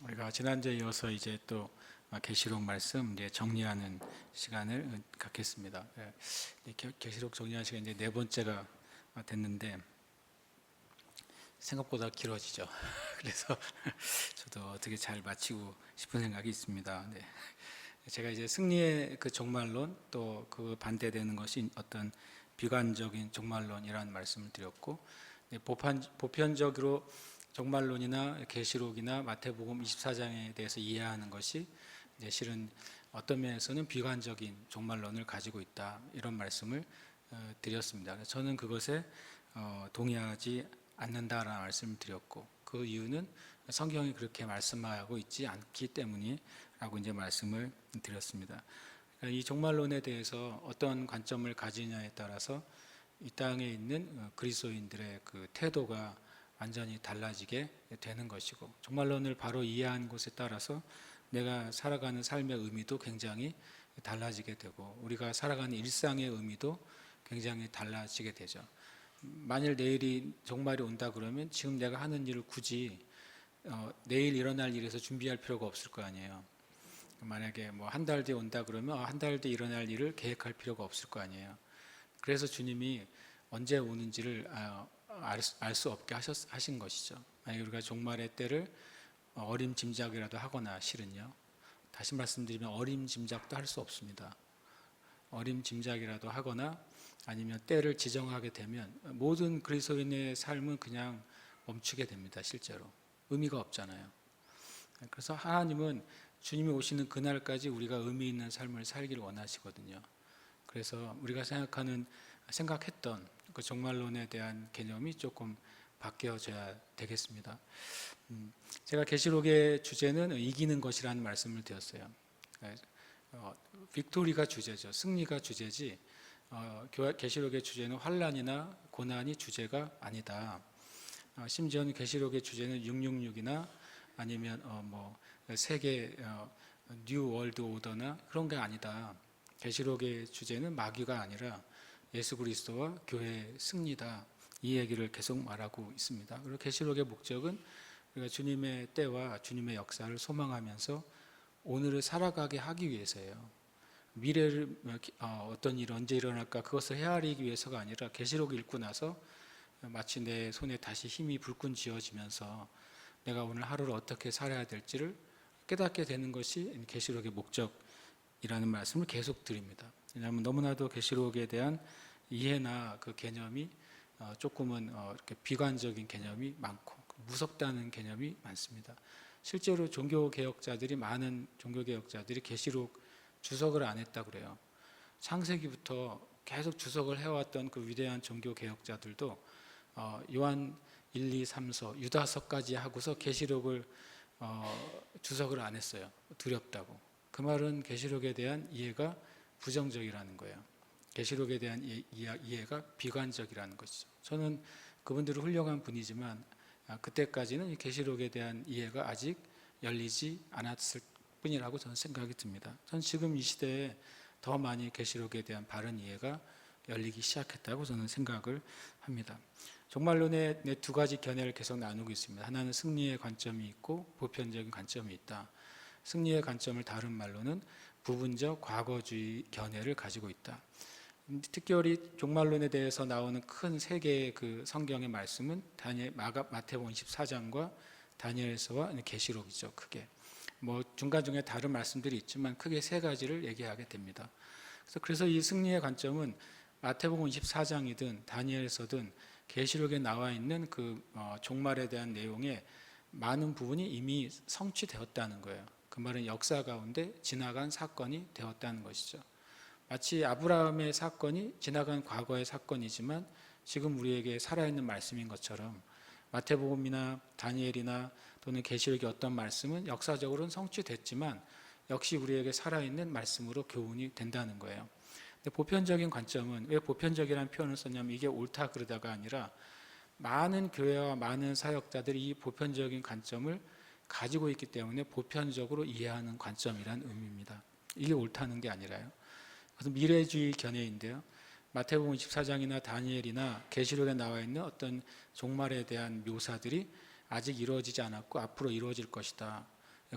우리가 지난주에 이어서 이제 또 계시록 말씀 이제 정리하는 시간을 갖겠습니다. 계시록 정리하는 시간 이제 네 번째가 됐는데 생각보다 길어지죠. 그래서 저도 어떻게 잘 마치고 싶은 생각이 있습니다. 네. 제가 이제 승리의 그 종말론 또 그 반대되는 것이 어떤 비관적인 종말론이라는 말씀을 드렸고, 보편적으로 종말론이나 계시록이나 마태복음 24장에 대해서 이해하는 것이 이제 실은 어떤 면에서는 비관적인 종말론을 가지고 있다, 이런 말씀을 드렸습니다. 저는 그것에 동의하지 않는다라는 말씀을 드렸고, 그 이유는 성경이 그렇게 말씀하고 있지 않기 때문이라고 이제 말씀을 드렸습니다. 이 종말론에 대해서 어떤 관점을 가지냐에 따라서 이 땅에 있는 그리스도인들의 그 태도가 완전히 달라지게 되는 것이고, 종말론을 바로 이해한 것에 따라서 내가 살아가는 삶의 의미도 굉장히 달라지게 되고, 우리가 살아가는 일상의 의미도 굉장히 달라지게 되죠. 만일 내일이 종말이 온다 그러면 지금 내가 하는 일을 굳이 내일 일어날 일에서 준비할 필요가 없을 거 아니에요. 만약에 뭐 한 달 뒤에 온다 그러면 한 달 뒤에 일어날 일을 계획할 필요가 없을 거 아니에요. 그래서 주님이 언제 오는지를 알 수 없게 하신 것이죠. 우리가 종말의 때를 어림짐작이라도 하거나, 실은요, 다시 말씀드리면 어림짐작도 할 수 없습니다. 어림짐작이라도 하거나 아니면 때를 지정하게 되면 모든 그리스도인의 삶은 그냥 멈추게 됩니다. 실제로 의미가 없잖아요. 그래서 하나님은 주님이 오시는 그날까지 우리가 의미 있는 삶을 살기를 원하시거든요. 그래서 우리가 생각했던 그 종말론에 대한 개념이 조금 바뀌어져야 되겠습니다. 제가 계시록의 주제는 이기는 것이라는 말씀을 드렸어요. 빅토리가 주제죠. 승리가 주제지, 계시록의 주제는 환난이나 고난이 주제가 아니다. 심지어는 계시록의 주제는 666이나 아니면 세계 뉴 월드 오더나 그런 게 아니다. 계시록의 주제는 마귀가 아니라 예수 그리스도와 교회의 승리다, 이 얘기를 계속 말하고 있습니다. 그리고 계시록의 목적은 우리가 주님의 때와 주님의 역사를 소망하면서 오늘을 살아가게 하기 위해서예요. 미래를 어떤 일이 언제 일어날까 그것을 헤아리기 위해서가 아니라, 계시록 읽고 나서 마치 내 손에 다시 힘이 불끈 쥐어지면서 내가 오늘 하루를 어떻게 살아야 될지를 깨닫게 되는 것이 계시록의 목적이라는 말씀을 계속 드립니다. 왜냐하면 너무나도 계시록에 대한 이해나 그 개념이 조금은 이렇게 비관적인 개념이 많고 무섭다는 개념이 많습니다. 실제로 많은 종교개혁자들이 계시록 주석을 안 했다 그래요. 창세기부터 계속 주석을 해왔던 그 위대한 종교개혁자들도 요한 1, 2, 3서, 유다서까지 하고서 계시록을 주석을 안 했어요. 두렵다고. 그 말은 계시록에 대한 이해가 부정적이라는 거예요. 계시록에 대한 이해가 비관적이라는 것이죠. 저는 그분들은 훌륭한 분이지만 그때까지는 계시록에 대한 이해가 아직 열리지 않았을 뿐이라고 저는 생각이 듭니다. 전 지금 이 시대에 더 많이 계시록에 대한 바른 이해가 열리기 시작했다고 저는 생각을 합니다. 종말론의 두 가지 견해를 계속 나누고 있습니다. 하나는 승리의 관점이 있고 보편적인 관점이 있다. 승리의 관점을 다른 말로는 부분적 과거주의 견해를 가지고 있다. 특별히 종말론에 대해서 나오는 큰 세 개의 그 성경의 말씀은 마태복음 24장과 다니엘서와 계시록이죠. 크게 중간중간에 다른 말씀들이 있지만 크게 세 가지를 얘기하게 됩니다. 그래서 이 승리의 관점은 마태복음 24장이든 다니엘서든 계시록에 나와 있는 그 종말에 대한 내용의 많은 부분이 이미 성취되었다는 거예요. 그 말은 역사 가운데 지나간 사건이 되었다는 것이죠. 마치 아브라함의 사건이 지나간 과거의 사건이지만 지금 우리에게 살아있는 말씀인 것처럼, 마태복음이나 다니엘이나 또는 계시록의 어떤 말씀은 역사적으로는 성취됐지만 역시 우리에게 살아있는 말씀으로 교훈이 된다는 거예요. 근데 보편적인 관점은, 왜 보편적이라는 표현을 썼냐면 이게 옳다 그러다가 아니라 많은 교회와 많은 사역자들이 이 보편적인 관점을 가지고 있기 때문에 보편적으로 이해하는 관점이라는 의미입니다. 이게 옳다는 게 아니라요. 그래서 미래주의 견해인데요, 마태복음 24장이나 다니엘이나 계시록에 나와 있는 어떤 종말에 대한 묘사들이 아직 이루어지지 않았고 앞으로 이루어질 것이다,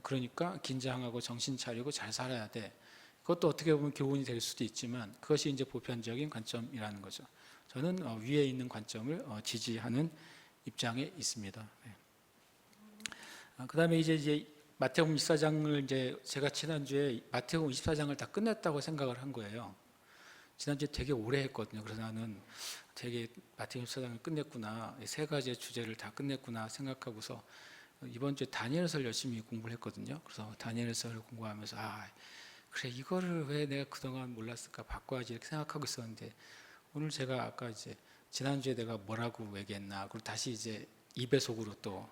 그러니까 긴장하고 정신 차리고 잘 살아야 돼. 그것도 어떻게 보면 교훈이 될 수도 있지만 그것이 이제 보편적인 관점이라는 거죠. 저는 위에 있는 관점을 지지하는 입장에 있습니다. 네. 그다음에 이제 마태복음 24장을 이제 제가 지난주에 마태복음 24장을 다 끝냈다고 생각을 한 거예요. 지난주에 되게 오래 했거든요. 그래서 나는 되게 마태복음 24장을 끝냈구나, 세 가지의 주제를 다 끝냈구나 생각하고서 이번 주에 다니엘서를 열심히 공부를 했거든요. 그래서 다니엘서를 공부하면서 그래 이거를 왜 내가 그동안 몰랐을까, 바꿔야지 이렇게 생각하고 있었는데 오늘 제가 아까 이제 지난주에 내가 뭐라고 얘기했나, 그리고 다시 이제 2배속으로 또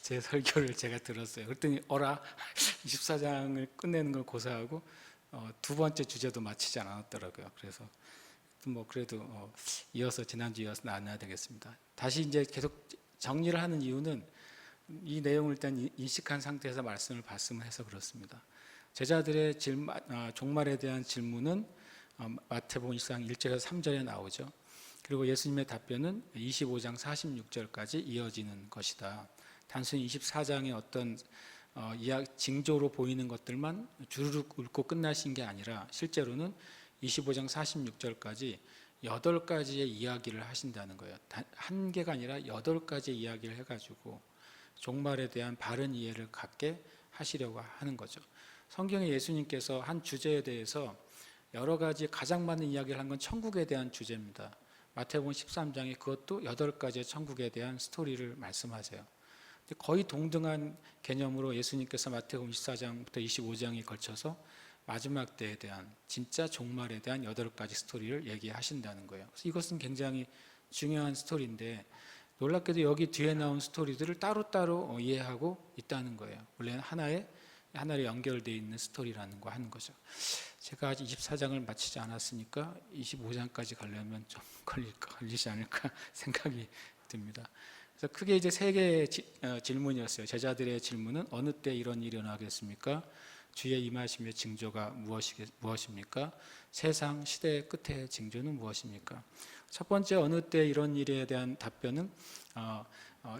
제 설교를 제가 들었어요. 그랬더니 24장을 끝내는 걸 고사하고 두 번째 주제도 마치지 않았더라고요. 그래서 뭐 그래도 이어서 지난주 이어서 나눠야 되겠습니다. 다시 이제 계속 정리를 하는 이유는 이 내용을 일단 인식한 상태에서 말씀을 봤으면 해서 그렇습니다. 제자들의 종말에 대한 질문은 마태복음 24장 1절에서 3절에 나오죠. 그리고 예수님의 답변은 25장 46절까지 이어지는 것이다. 단순히 24장의 어떤 징조로 보이는 것들만 주르륵 읊고 끝나신 게 아니라 실제로는 25장 46절까지 8가지의 이야기를 하신다는 거예요. 한 개가 아니라 8가지의 이야기를 해가지고 종말에 대한 바른 이해를 갖게 하시려고 하는 거죠. 성경에 예수님께서 한 주제에 대해서 여러 가지 가장 많은 이야기를 한 건 천국에 대한 주제입니다. 마태복음 13장에 그것도 8가지의 천국에 대한 스토리를 말씀하세요. 거의 동등한 개념으로 예수님께서 마태복음 24장부터 25장에 걸쳐서 마지막 때에 대한 진짜 종말에 대한 8가지 스토리를 얘기하신다는 거예요. 그래서 이것은 굉장히 중요한 스토리인데 놀랍게도 여기 뒤에 나온 스토리들을 따로따로 이해하고 있다는 거예요. 원래는 하나로 연결되어 있는 스토리라는 거 하는 거죠. 제가 아직 24장을 마치지 않았으니까 25장까지 가려면 좀 걸리지 않을까 생각이 듭니다. 그래서 크게 이제 세 개의 질문이었어요. 제자들의 질문은 어느 때 이런 일이 일어나겠습니까? 주의 임하심의 징조가 무엇입니까? 세상 시대의 끝의 징조는 무엇입니까? 첫 번째 어느 때 이런 일에 대한 답변은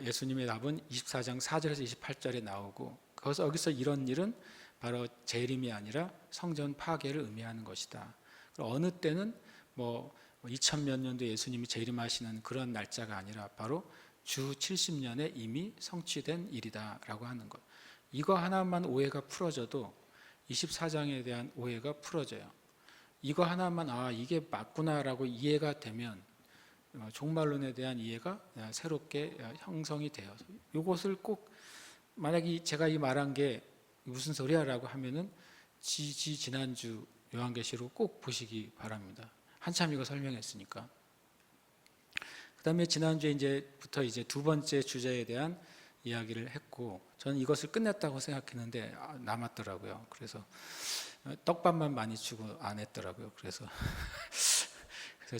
예수님의 답은 24장 4절에서 28절에 나오고 거기서 이런 일은 바로 재림이 아니라 성전 파괴를 의미하는 것이다. 어느 때는 2000몇 년도 예수님이 재림하시는 그런 날짜가 아니라 바로 주 70년에 이미 성취된 일이다라고 하는 것. 이거 하나만 오해가 풀어져도 24장에 대한 오해가 풀어져요. 이거 하나만 이게 맞구나라고 이해가 되면 종말론에 대한 이해가 새롭게 형성이 돼요. 이것을 꼭 만약에 제가 이 말한 게 무슨 소리야라고 하면은 지난주 요한계시록 꼭 보시기 바랍니다. 한참 이거 설명했으니까. 그다음에 지난주에 이제부터 두 번째 주제에 대한 이야기를 했고 저는 이것을 끝냈다고 생각했는데 남았더라고요. 그래서 떡밥만 많이 주고 안 했더라고요. 그래서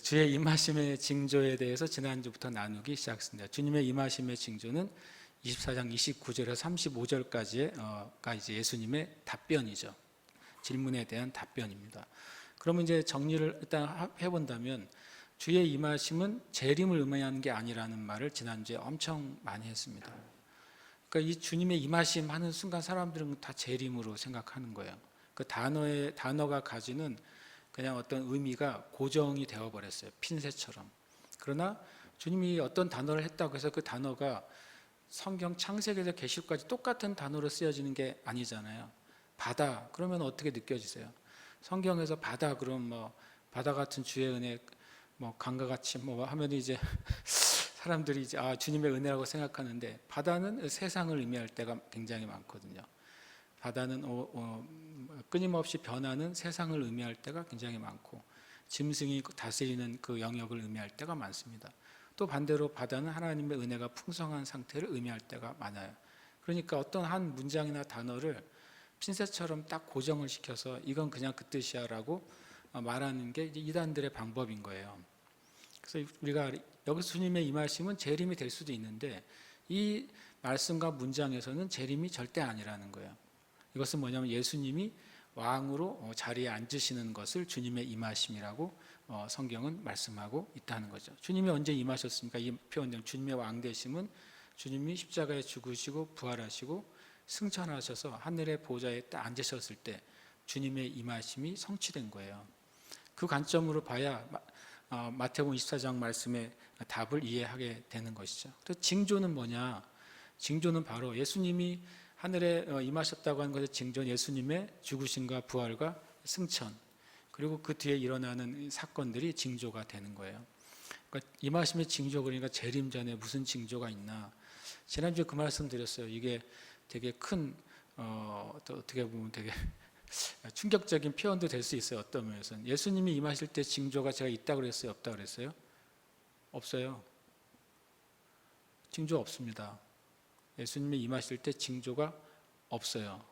주의 임하심의 징조에 대해서 지난주부터 나누기 시작했습니다. 주님의 임하심의 징조는 24장 29절에서 35절까지가 이제 예수님의 답변이죠. 질문에 대한 답변입니다. 그러면 이제 정리를 일단 해본다면 주의 임하심은 재림을 의미하는 게 아니라는 말을 지난주에 엄청 많이 했습니다. 그러니까 이 주님의 임하심 하는 순간 사람들은 다 재림으로 생각하는 거예요. 그 단어가 가지는 그냥 어떤 의미가 고정이 되어버렸어요. 핀셋처럼. 그러나 주님이 어떤 단어를 했다고 해서 그 단어가 성경 창세기에서 계시록까지 똑같은 단어로 쓰여지는 게 아니잖아요. 바다 그러면 어떻게 느껴지세요? 성경에서 바다 그럼 바다 같은 주의 은혜 강과 같이 하면 이제 사람들이 이제 주님의 은혜라고 생각하는데 바다는 세상을 의미할 때가 굉장히 많거든요. 바다는 끊임없이 변하는 세상을 의미할 때가 굉장히 많고 짐승이 다스리는 그 영역을 의미할 때가 많습니다. 또 반대로 바다는 하나님의 은혜가 풍성한 상태를 의미할 때가 많아요. 그러니까 어떤 한 문장이나 단어를 핀셋처럼 딱 고정을 시켜서 이건 그냥 그 뜻이야 라고 말하는 게 이단들의 방법인 거예요. 그래서 우리가 여기서 주님의 임하심은 재림이 될 수도 있는데 이 말씀과 문장에서는 재림이 절대 아니라는 거예요. 이것은 뭐냐면 예수님이 왕으로 자리에 앉으시는 것을 주님의 임하심이라고 성경은 말씀하고 있다는 거죠. 주님이 언제 임하셨습니까? 이 표현은 주님의 왕되심은 주님이 십자가에 죽으시고 부활하시고 승천하셔서 하늘의 보좌에 딱 앉으셨을 때 주님의 임하심이 성취된 거예요. 그 관점으로 봐야 마태복음 24장 말씀의 답을 이해하게 되는 것이죠. 또 징조는 뭐냐? 징조는 바로 예수님이 하늘에 임하셨다고 하는 것의 징조는 예수님의 죽으심과 부활과 승천, 그리고 그 뒤에 일어나는 사건들이 징조가 되는 거예요. 그러니까 임하심의 징조, 그러니까 재림 전에 무슨 징조가 있나? 지난주에 그 말씀 드렸어요. 이게 되게 큰 또 어떻게 보면 되게 충격적인 표현도 될 수 있어요. 어떤 면에서는 예수님이 임하실 때 징조가 제가 있다고 그랬어요? 없다고 그랬어요? 없어요. 징조 없습니다. 예수님이 임하실 때 징조가 없어요.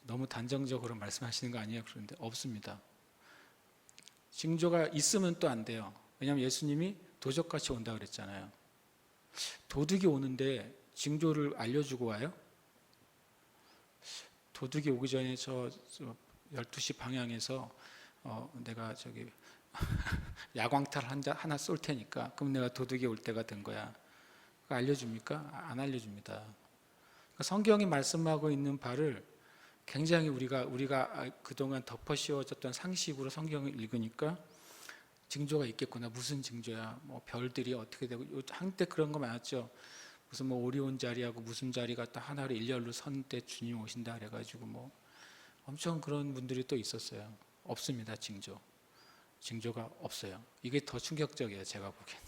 너무 단정적으로 말씀하시는 거 아니에요? 그런데 없습니다. 징조가 있으면 또 안 돼요. 왜냐하면 예수님이 도적같이 온다고 그랬잖아요. 도둑이 오는데 징조를 알려주고 와요? 도둑이 오기 전에 저 12시 방향에서 내가 저기 야광탈 하나 쏠 테니까 그럼 내가 도둑이 올 때가 된 거야. 그거 알려줍니까? 안 알려줍니다. 그러니까 성경이 말씀하고 있는 바를 굉장히 우리가 그동안 덮어 씌워졌던 상식으로 성경을 읽으니까 징조가 있겠구나. 무슨 징조야? 뭐 별들이 어떻게 되고, 한때 그런 거 많았죠. 무슨 뭐 오리온 자리하고 무슨 자리가 딱 하나로 일렬로 선 때 주님 오신다 그래가지고 뭐 엄청 그런 분들이 또 있었어요. 없습니다. 징조가 없어요. 이게 더 충격적이에요. 제가 보기에는.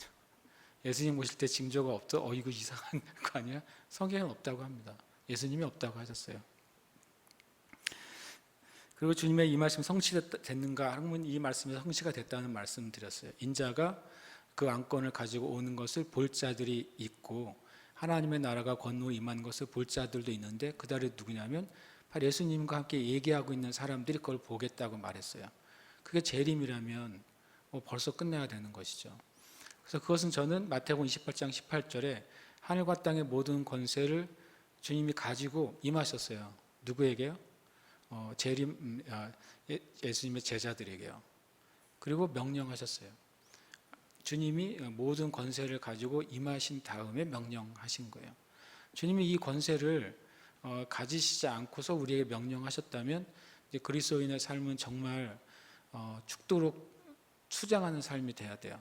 예수님 오실 때 징조가 없어? 이거 이상한 거 아니야? 성경에는 없다고 합니다. 예수님이 없다고 하셨어요. 그리고 주님의 이 말씀 성취됐는가 하면 이 말씀이 성취가 됐다는 말씀 드렸어요. 인자가 그 왕권을 가지고 오는 것을 볼 자들이 있고 하나님의 나라가 건너 임한 것을 볼 자들도 있는데 그들이 누구냐면 바로 예수님과 함께 얘기하고 있는 사람들이 그걸 보겠다고 말했어요. 그게 재림이라면 벌써 끝내야 되는 것이죠. 그래서 그것은 저는 마태복음 28장 18절에 하늘과 땅의 모든 권세를 주님이 가지고 임하셨어요. 누구에게요? 예수님의 제자들에게요. 그리고 명령하셨어요. 주님이 모든 권세를 가지고 임하신 다음에 명령하신 거예요. 주님이 이 권세를 가지시지 않고서 우리에게 명령하셨다면 이제 그리스도인의 삶은 정말 죽도록 투쟁하는 삶이 돼야 돼요.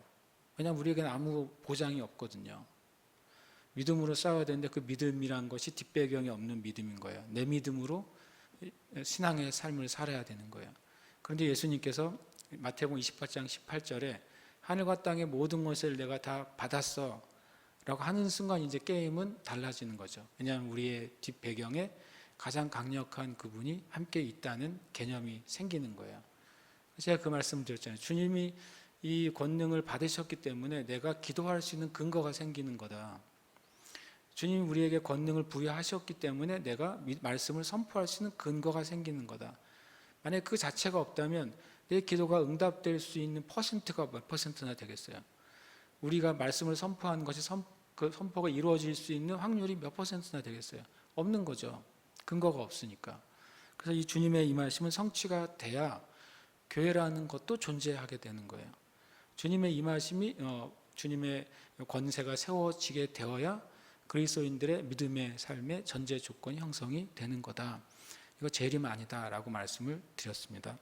왜냐하면 우리에게는 아무 보장이 없거든요. 믿음으로 싸워야 되는데 그 믿음이란 것이 뒷배경이 없는 믿음인 거예요. 내 믿음으로 신앙의 삶을 살아야 되는 거예요. 그런데 예수님께서 마태복음 28장 18절에 하늘과 땅의 모든 것을 내가 다 받았어 라고 하는 순간 이제 게임은 달라지는 거죠. 왜냐하면 우리의 뒷배경에 가장 강력한 그분이 함께 있다는 개념이 생기는 거예요. 제가 그 말씀을 드렸잖아요. 주님이 이 권능을 받으셨기 때문에 내가 기도할 수 있는 근거가 생기는 거다. 주님이 우리에게 권능을 부여하셨기 때문에 내가 말씀을 선포할 수 있는 근거가 생기는 거다. 만약에 그 자체가 없다면 내 기도가 응답될 수 있는 퍼센트가 몇 퍼센트나 되겠어요? 우리가 말씀을 선포하는 것이 그 선포가 이루어질 수 있는 확률이 몇 퍼센트나 되겠어요? 없는 거죠. 근거가 없으니까. 그래서 이 주님의 임하심은 성취가 돼야 교회라는 것도 존재하게 되는 거예요. 주님의 임하심이 주님의 권세가 세워지게 되어야 그리스도인들의 믿음의 삶의 전제 조건이 형성이 되는 거다. 이거 재림 아니다라고 말씀을 드렸습니다.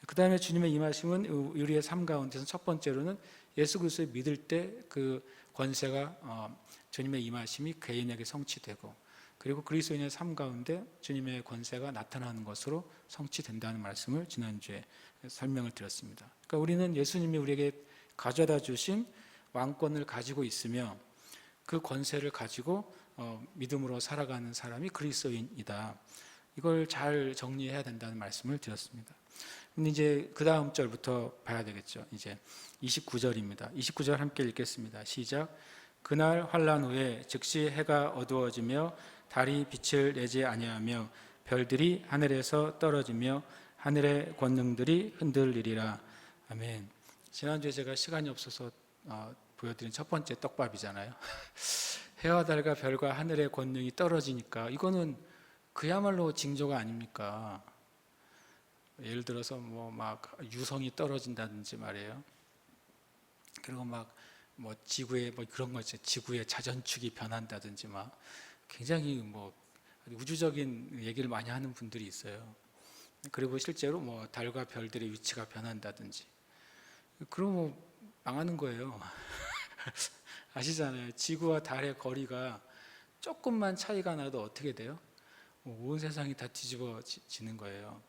그 다음에 주님의 임하심은 우리의 삶 가운데서 첫 번째로는 예수 그리스도를 믿을 때 그 권세가 주님의 임하심이 개인에게 성취되고 그리고 그리스도인의 삶 가운데 주님의 권세가 나타나는 것으로 성취된다는 말씀을 지난주에 설명을 드렸습니다. 그러니까 우리는 예수님이 우리에게 가져다 주신 왕권을 가지고 있으며 그 권세를 가지고 믿음으로 살아가는 사람이 그리스도인이다. 이걸 잘 정리해야 된다는 말씀을 드렸습니다. 근데 이제 그 다음 절부터 봐야 되겠죠. 이제 29절입니다. 29절 함께 읽겠습니다. 시작. 그날 환난 후에 즉시 해가 어두워지며 달이 빛을 내지 아니하며 별들이 하늘에서 떨어지며 하늘의 권능들이 흔들리리라. 아멘. 지난주에 제가 시간이 없어서 보여드린 첫 번째 떡밥이잖아요. 해와 달과 별과 하늘의 권능이 떨어지니까 이거는 그야말로 징조가 아닙니까? 예를 들어서 뭐 막 유성이 떨어진다든지 말이에요. 그리고 막 뭐 지구에 뭐 그런 거 있죠. 지구의 자전축이 변한다든지 막 굉장히 뭐 우주적인 얘기를 많이 하는 분들이 있어요. 그리고 실제로 뭐 달과 별들의 위치가 변한다든지, 그러면 망하는 거예요. 아시잖아요. 지구와 달의 거리가 조금만 차이가 나도 어떻게 돼요? 온 세상이 다 뒤집어지는 거예요.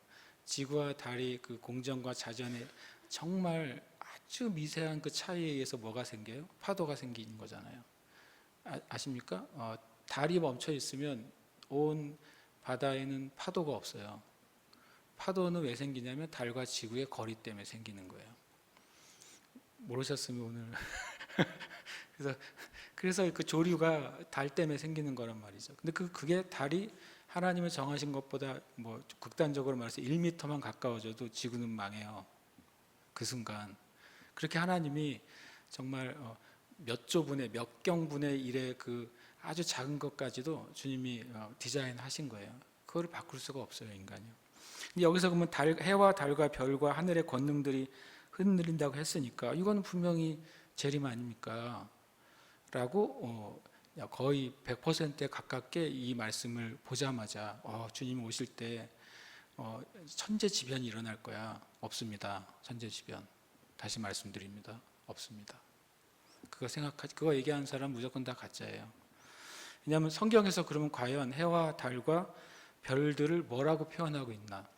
지구와 달이 그 공전과 자전에 정말 아주 미세한 그 차이에 의해서 뭐가 생겨요? 파도가 생기는 거잖아요. 아십니까? 달이 멈춰 있으면 온 바다에는 파도가 없어요. 파도는 왜 생기냐면 달과 지구의 거리 때문에 생기는 거예요. 모르셨으면 오늘 그래서 그 조류가 달 때문에 생기는 거란 말이죠. 근데 그게 달이 하나님이 정하신 것보다 뭐 극단적으로 말해서 1m만 가까워져도 지구는 망해요. 그 순간. 그렇게 하나님이 정말 몇 조분의 몇 경분의 1의 그 아주 작은 것까지도 주님이 디자인하신 거예요. 그거를 바꿀 수가 없어요, 인간이요. 근데 여기서 그러면 해와 달과 별과 하늘의 권능들이 흔들린다고 했으니까 이거는 분명히 재림 아닙니까? 라고 거의 100%에 가깝게 이 말씀을 보자마자 주님이 오실 때 천재지변이 일어날 거야. 없습니다. 천재지변. 다시 말씀드립니다. 없습니다. 그거 얘기하는 사람 무조건 다 가짜예요. 왜냐하면 성경에서 그러면 과연 해와 달과 별들을 뭐라고 표현하고 있나?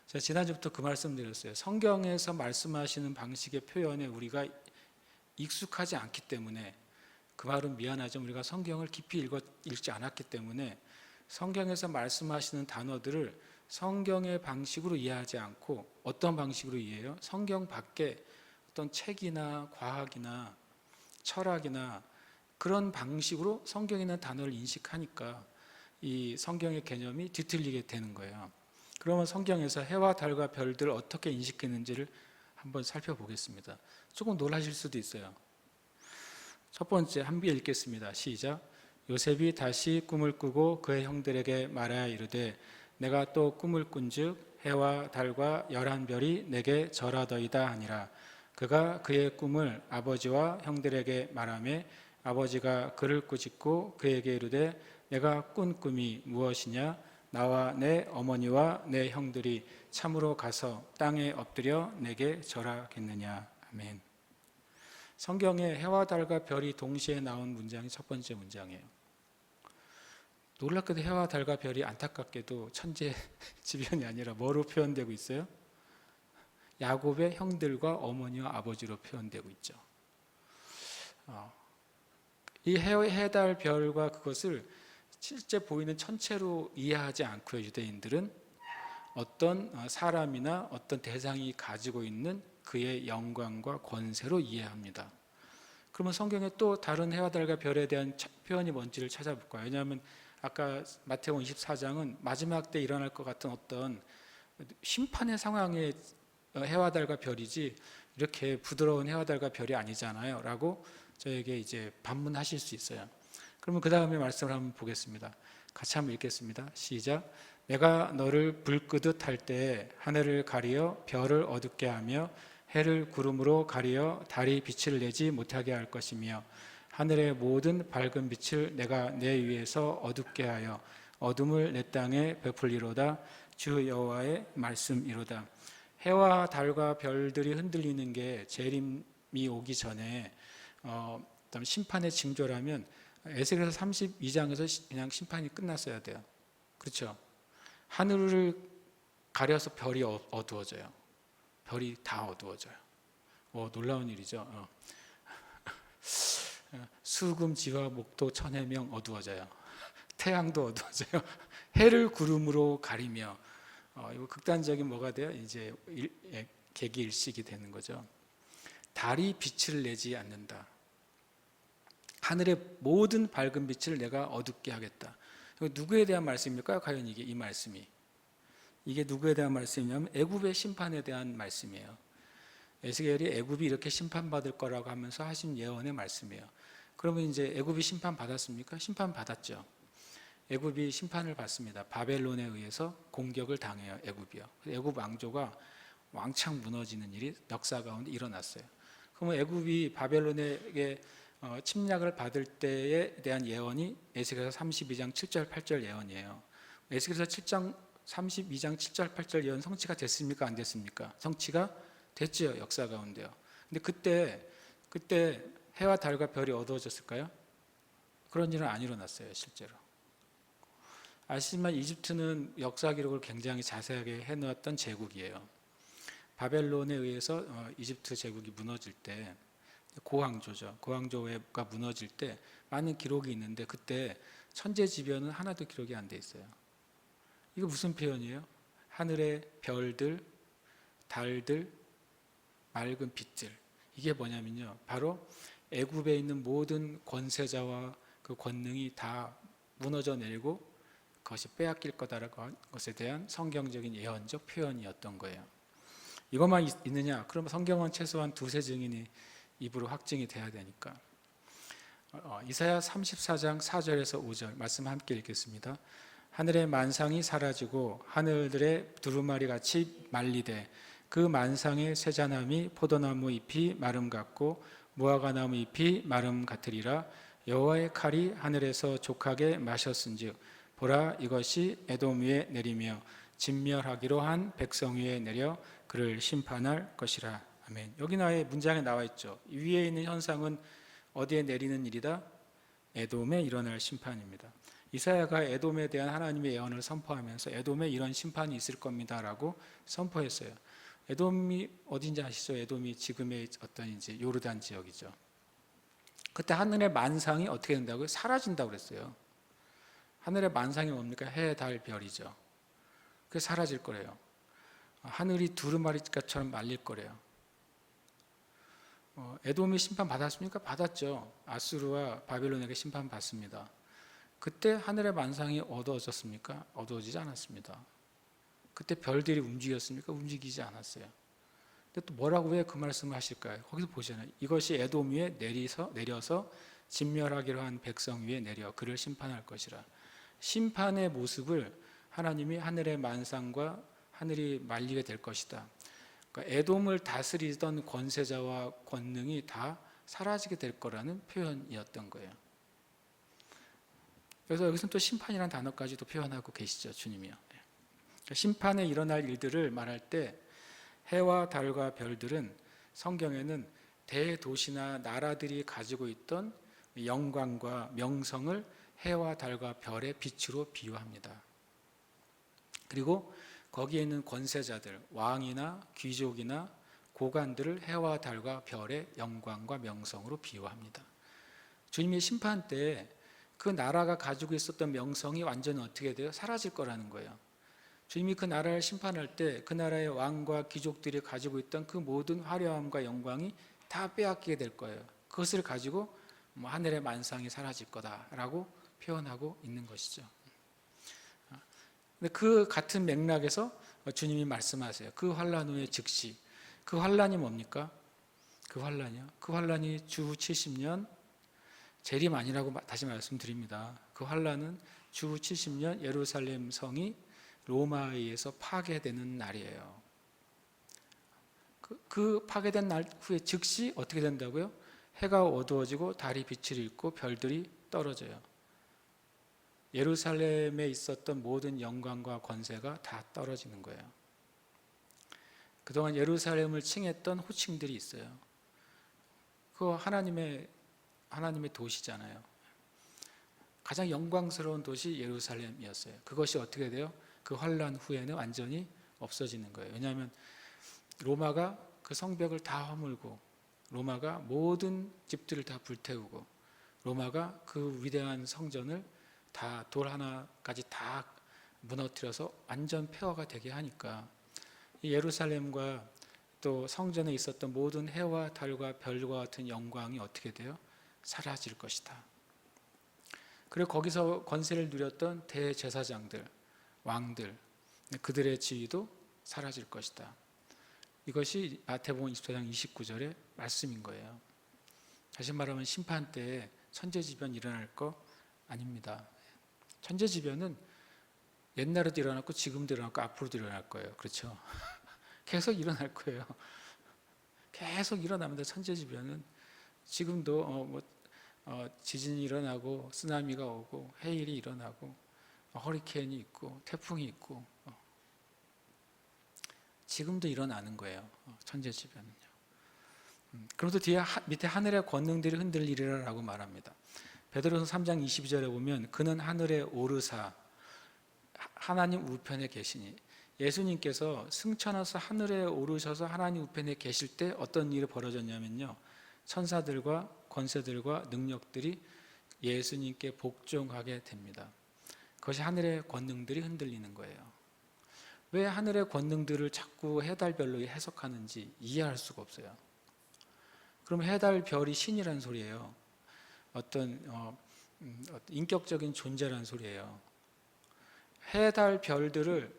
제가 지난주부터 그 말씀 드렸어요. 성경에서 말씀하시는 방식의 표현에 우리가 익숙하지 않기 때문에, 그 말은 미안하지만 우리가 성경을 깊이 읽지 않았기 때문에 성경에서 말씀하시는 단어들을 성경의 방식으로 이해하지 않고 어떤 방식으로 이해해요? 성경 밖에 어떤 책이나 과학이나 철학이나 그런 방식으로 성경에 있는 단어를 인식하니까 이 성경의 개념이 뒤틀리게 되는 거예요. 그러면 성경에서 해와 달과 별들을 어떻게 인식했는지를 한번 살펴보겠습니다. 조금 놀라실 수도 있어요. 첫 번째, 한 비 읽겠습니다. 시작. 요셉이 다시 꿈을 꾸고 그의 형들에게 말하여 이르되 내가 또 꿈을 꾼즉 해와 달과 11별이 내게 절하더이다 하니라. 그가 그의 꿈을 아버지와 형들에게 말하매 아버지가 그를 꾸짖고 그에게 이르되 내가 꾼 꿈이 무엇이냐? 나와 내 어머니와 내 형들이 참으로 가서 땅에 엎드려 내게 절하겠느냐. 아멘. 성경에 해와 달과 별이 동시에 나온 문장이 첫 번째 문장이에요. 놀랍게도 해와 달과 별이 안타깝게도 천재지변이 아니라 뭐로 표현되고 있어요? 야곱의 형들과 어머니와 아버지로 표현되고 있죠. 이 해, 달, 별과 그것을 실제 보이는 천체로 이해하지 않고요. 유대인들은 어떤 사람이나 어떤 대상이 가지고 있는 그의 영광과 권세로 이해합니다. 그러면 성경에 또 다른 해와 달과 별에 대한 표현이 뭔지를 찾아볼 거예요. 왜냐하면 아까 마태복음 24장은 마지막 때 일어날 것 같은 어떤 심판의 상황에 해와 달과 별이지 이렇게 부드러운 해와 달과 별이 아니잖아요 라고 저에게 이제 반문하실 수 있어요. 그러면 그 다음에 말씀을 한번 보겠습니다. 같이 한번 읽겠습니다. 시작. 내가 너를 불 끄듯 할 때에 하늘을 가리어 별을 어둡게 하며 해를 구름으로 가리어 달이 빛을 내지 못하게 할 것이며 하늘의 모든 밝은 빛을 내가 내 위에서 어둡게 하여 어둠을 내 땅에 베풀리로다. 주 여호와의 말씀이로다. 해와 달과 별들이 흔들리는 게 재림이 오기 전에 심판의 징조라면 에스겔서 32장에서 그냥 심판이 끝났어야 돼요. 그렇죠? 하늘을 가려서 별이 어두워져요. 별이 다 어두워져요. 놀라운 일이죠. 수금, 지화, 목도, 천해명 어두워져요. 태양도 어두워져요. 해를 구름으로 가리며 이거 극단적인 뭐가 돼요? 이제 계기일식이 되는 거죠. 달이 빛을 내지 않는다. 하늘의 모든 밝은 빛을 내가 어둡게 하겠다. 누구에 대한 말씀일까요? 과연 이 말씀이 이게 누구에 대한 말씀이냐면 애굽의 심판에 대한 말씀이에요. 에스겔이 애굽이 이렇게 심판받을 거라고 하면서 하신 예언의 말씀이에요. 그러면 이제 애굽이 심판받았습니까? 심판받았죠. 애굽이 심판을 받습니다. 바벨론에 의해서 공격을 당해요. 애굽이요. 애굽 왕조가 왕창 무너지는 일이 역사 가운데 일어났어요. 그러면 애굽이 바벨론에게 침략을 받을 때에 대한 예언이 에스겔서 32장 7절 8절 예언이에요. 에스겔서 7장 32장 7절 8절 예언 성취가 됐습니까? 안 됐습니까? 성취가 됐지요. 역사 가운데요. 근데 그때 해와 달과 별이 어두워졌을까요? 그런 일은 안 일어났어요. 실제로. 아시지만 이집트는 역사 기록을 굉장히 자세하게 해놓았던 제국이에요. 바벨론에 의해서 이집트 제국이 무너질 때, 고왕조죠. 고왕조가 무너질 때 많은 기록이 있는데 그때 천재지변은 하나도 기록이 안 돼 있어요. 이거 무슨 표현이에요? 하늘의 별들, 달들, 맑은 빛들. 이게 뭐냐면요. 바로 애굽에 있는 모든 권세자와 그 권능이 다 무너져 내리고 그것이 빼앗길 거다라고 한 것에 대한 성경적인 예언적 표현이었던 거예요. 이것만 있느냐? 그럼 성경은 최소한 두세 증인이 입으로 확증이 돼야 되니까. 이사야 34장 4절에서 5절 말씀 함께 읽겠습니다. 하늘의 만상이 사라지고 하늘들의 두루마리 같이 말리되 그 만상의 세자나무 포도나무 잎이 마름 같고 무화과나무 잎이 마름 같으리라. 여호와의 칼이 하늘에서 족하게 마셨은즉 보라 이것이 에돔 위에 내리며 진멸하기로 한 백성 위에 내려 그를 심판할 것이라. 아멘. 여기 나의 문장에 나와 있죠. 위에 있는 현상은 어디에 내리는 일이다? 에돔에 일어날 심판입니다. 이사야가 에돔에 대한 하나님의 예언을 선포하면서 에돔에 이런 심판이 있을 겁니다라고 선포했어요. 에돔이 어딘지 아시죠? 에돔이 지금의 어떤 이제 요르단 지역이죠. 그때 하늘의 만상이 어떻게 된다고요? 사라진다고 그랬어요. 하늘의 만상이 뭡니까? 해, 달, 별이죠. 그게 사라질 거래요. 하늘이 두루마리처럼 말릴 거래요. 에돔이 심판 받았습니까? 받았죠. 아수르와 바벨론에게 심판 받습니다. 그때 하늘의 만상이 어두워졌습니까? 어두워지지 않았습니다. 그때 별들이 움직였습니까? 움직이지 않았어요. 근데 또 뭐라고 왜 그 말씀을 하실까요? 거기서 보시잖아요. 이것이 에돔 위에 내려서 진멸하기로 한 백성 위에 내려 그를 심판할 것이라. 심판의 모습을 하나님이 하늘의 만상과 하늘이 말리게 될 것이다. 그러니까 에돔을 다스리던 권세자와 권능이 다 사라지게 될 거라는 표현이었던 거예요. 그래서 여기서는 또 심판이라는 단어까지도 표현하고 계시죠, 주님이요. 심판에 일어날 일들을 말할 때 해와 달과 별들은 성경에는 대도시나 나라들이 가지고 있던 영광과 명성을 해와 달과 별의 빛으로 비유합니다. 그리고 거기에 있는 권세자들, 왕이나 귀족이나 고관들을 해와 달과 별의 영광과 명성으로 비유합니다. 주님의 심판 때 그 나라가 가지고 있었던 명성이 완전히 어떻게 돼요? 사라질 거라는 거예요. 주님이 그 나라를 심판할 때 그 나라의 왕과 귀족들이 가지고 있던 그 모든 화려함과 영광이 다 빼앗기게 될 거예요. 그것을 가지고 하늘의 만상이 사라질 거다라고 표현하고 있는 것이죠. 근데 그 같은 맥락에서 주님이 말씀하세요. 그 환란 후에 즉시. 그 환란이 뭡니까? 그 환란이요. 그 환란이 주 70년 재림 아니라고 다시 말씀드립니다. 그 환란은 주 70년 예루살렘 성이 로마에 의해서 파괴되는 날이에요. 그 파괴된 날 후에 즉시 어떻게 된다고요? 해가 어두워지고 달이 빛을 잃고 별들이 떨어져요. 예루살렘에 있었던 모든 영광과 권세가 다 떨어지는 거예요. 그동안 예루살렘을 칭했던 호칭들이 있어요. 그거 하나님의 도시잖아요. 가장 영광스러운 도시 예루살렘이었어요. 그것이 어떻게 돼요? 그 환란 후에는 완전히 없어지는 거예요. 왜냐하면 로마가 그 성벽을 다 허물고 로마가 모든 집들을 다 불태우고 로마가 그 위대한 성전을 다 돌 하나까지 다 무너뜨려서 완전 폐허가 되게 하니까 이 예루살렘과 또 성전에 있었던 모든 해와 달과 별과 같은 영광이 어떻게 돼요? 사라질 것이다. 그리고 거기서 권세를 누렸던 대제사장들, 왕들, 그들의 지위도 사라질 것이다. 이것이 마태복음 24장 29절의 말씀인 거예요. 다시 말하면 심판 때에 천재지변 일어날 거 아닙니다. 천재지변은 옛날에도 일어났고 지금도 일어났고 앞으로도 일어날 거예요. 그렇죠? 계속 일어날 거예요. 계속 일어납니다. 천재지변은 지금도 지진이 일어나고 쓰나미가 오고 해일이 일어나고 허리케인이 있고 태풍이 있고 지금도 일어나는 거예요. 천재지변은요. 그럼도 뒤에 밑에 하늘의 권능들이 흔들리리라라고 말합니다. 베드로서 3장 22절에 보면 그는 하늘에 오르사 하나님 우편에 계시니, 예수님께서 승천하서 하늘에 오르셔서 하나님 우편에 계실 때 어떤 일이 벌어졌냐면요, 천사들과 권세들과 능력들이 예수님께 복종하게 됩니다. 그것이 하늘의 권능들이 흔들리는 거예요. 왜 하늘의 권능들을 자꾸 해달별로 해석하는지 이해할 수가 없어요. 그럼 해달 별이 신이란 소리예요. 어떤 인격적인 존재란 소리예요. 해달 별들을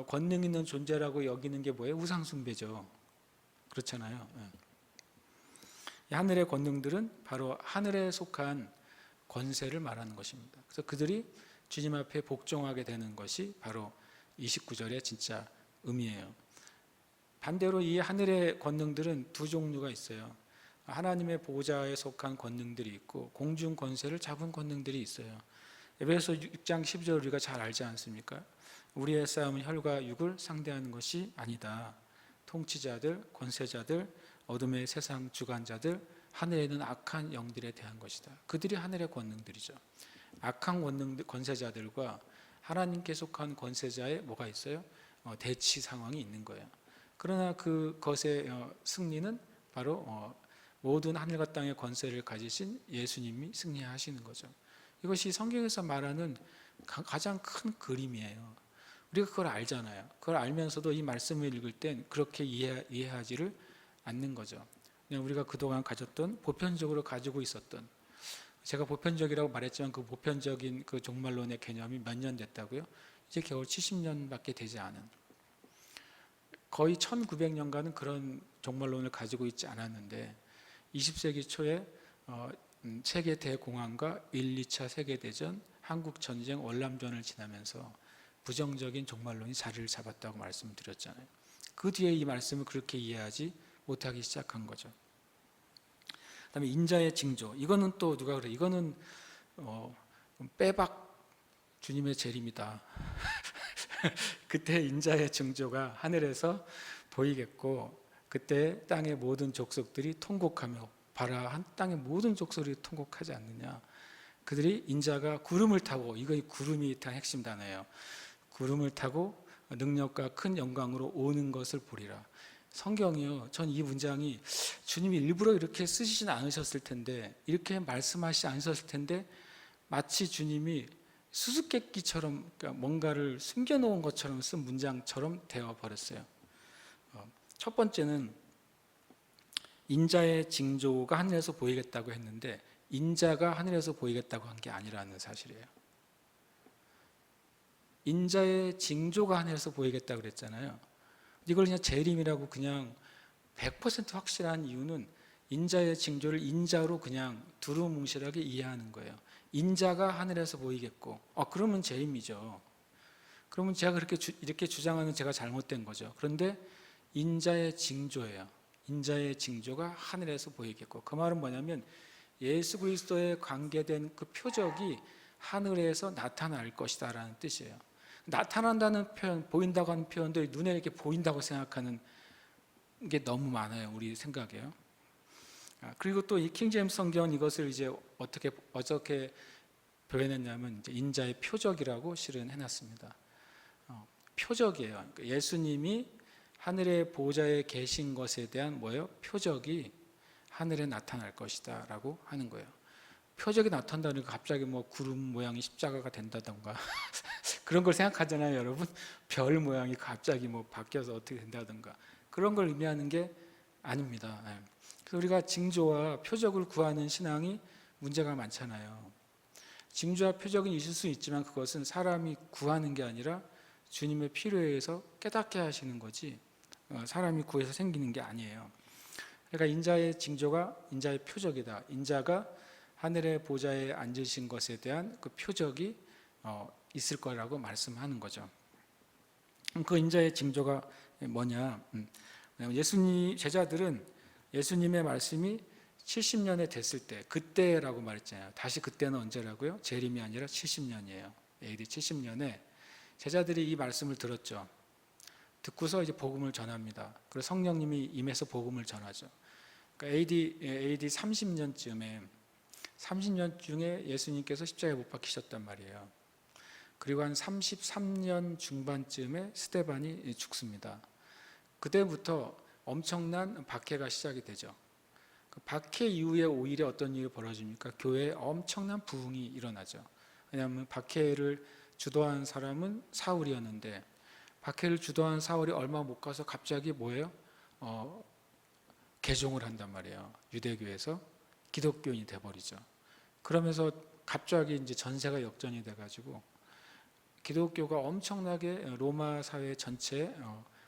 권능 있는 존재라고 여기는 게 뭐예요? 우상 숭배죠. 그렇잖아요. 이 하늘의 권능들은 바로 하늘에 속한 권세를 말하는 것입니다. 그래서 그들이 주님 앞에 복종하게 되는 것이 바로 29절의 진짜 의미예요. 반대로 이 하늘의 권능들은 두 종류가 있어요. 하나님의 보좌에 속한 권능들이 있고 공중 권세를 잡은 권능들이 있어요. 에베소 6장 12절 우리가 잘 알지 않습니까? 우리의 싸움은 혈과 육을 상대하는 것이 아니다. 통치자들, 권세자들, 어둠의 세상 주관자들, 하늘에 있는 악한 영들에 대한 것이다. 그들이 하늘의 권능들이죠. 악한 권세자들과 하나님께 속한 권세자의 뭐가 있어요? 대치 상황이 있는 거예요. 그러나 그것의 승리는 바로 모든 하늘과 땅의 권세를 가지신 예수님이 승리하시는 거죠. 이것이 성경에서 말하는 가장 큰 그림이에요. 우리가 그걸 알잖아요. 그걸 알면서도 이 말씀을 읽을 땐 그렇게 이해하지를 않는 거죠. 그냥 우리가 그동안 가졌던, 보편적으로 가지고 있었던, 제가 보편적이라고 말했지만 그 보편적인 그 종말론의 개념이 몇 년 됐다고요? 이제 겨우 70년밖에 되지 않은, 거의 1900년간은 그런 종말론을 가지고 있지 않았는데 20세기 초에 세계 대공황과 1, 2차 세계대전, 한국전쟁, 월남전을 지나면서 부정적인 종말론이 자리를 잡았다고 말씀드렸잖아요. 그 뒤에 이 말씀을 그렇게 이해하지 못하기 시작한 거죠. 그다음에 인자의 징조, 이거는 또 누가 그래? 이거는 빼박 주님의 재림이다. 그때 인자의 징조가 하늘에서 보이겠고 그때 땅의 모든 족속들이 통곡하며, 봐라 한 땅의 모든 족속들이 통곡하지 않느냐. 그들이 인자가 구름을 타고, 이거 구름이 다 핵심 단어예요. 구름을 타고 능력과 큰 영광으로 오는 것을 보리라. 성경이요, 전 이 문장이 주님이 일부러 이렇게 쓰시진 않으셨을 텐데, 이렇게 말씀하시지 않으셨을 텐데 마치 주님이 수수께끼처럼, 그러니까 뭔가를 숨겨놓은 것처럼 쓴 문장처럼 되어버렸어요. 첫 번째는 인자의 징조가 하늘에서 보이겠다고 했는데 인자가 하늘에서 보이겠다고 한 게 아니라는 사실이에요. 인자의 징조가 하늘에서 보이겠다고 그랬잖아요. 이걸 그냥 재림이라고 그냥 100% 확실한 이유는 인자의 징조를 인자로 그냥 두루뭉실하게 이해하는 거예요. 인자가 하늘에서 보이겠고, 그러면 재림이죠. 그러면 제가 이렇게 주장하는 제가 잘못된 거죠. 그런데 인자의 징조예요. 인자의 징조가 하늘에서 보이겠고, 그 말은 뭐냐면 예수 그리스도에 관계된 그 표적이 하늘에서 나타날 것이다 라는 뜻이에요. 나타난다는 표현, 보인다고 하는 표현도 눈에 이렇게 보인다고 생각하는 게 너무 많아요, 우리 생각에요. 그리고 또 이 킹제임스 성경은 이것을 이제 어떻게 표현했냐면 이제 인자의 표적이라고 실은 해놨습니다. 표적이에요. 그러니까 예수님이 하늘의 보좌에 계신 것에 대한 뭐예요? 표적이 하늘에 나타날 것이다 라고 하는 거예요. 표적이 나타난다니까 갑자기 뭐 구름 모양이 십자가가 된다던가 그런 걸 생각하잖아요, 여러분. 별 모양이 갑자기 뭐 바뀌어서 어떻게 된다던가 그런 걸 의미하는 게 아닙니다. 그래서 우리가 징조와 표적을 구하는 신앙이 문제가 많잖아요. 징조와 표적은 있을 수 있지만 그것은 사람이 구하는 게 아니라 주님의 필요에 의해서 깨닫게 하시는 거지 사람이 구해서 생기는 게 아니에요. 그러니까 인자의 징조가 인자의 표적이다. 인자가 하늘의 보좌에 앉으신 것에 대한 그 표적이 있을 거라고 말씀하는 거죠. 그 인자의 징조가 뭐냐? 제자들은 예수님의 말씀이 70년에 됐을 때, 그때라고 말했잖아요. 다시 그때는 언제라고요? 재림이 아니라 70년이에요. AD 70년에 제자들이 이 말씀을 들었죠. 듣고서 이제 복음을 전합니다. 그래서 성령님이 임해서 복음을 전하죠. 그러니까 AD 30년쯤에 30년 중에 예수님께서 십자가에 못 박히셨단 말이에요. 그리고 한 33년 중반쯤에 스데반이 죽습니다. 그때부터 엄청난 박해가 시작이 되죠. 그 박해 이후에 오히려 어떤 일이 벌어집니까? 교회에 엄청난 부흥이 일어나죠. 왜냐하면 박해를 주도한 사람은 사울이었는데 박해를 주도한 사울이 얼마 못 가서 갑자기 뭐예요? 개종을 한단 말이에요. 유대교에서 기독교인이 돼버리죠. 그러면서 갑자기 이제 전세가 역전이 돼가지고 기독교가 엄청나게 로마 사회 전체에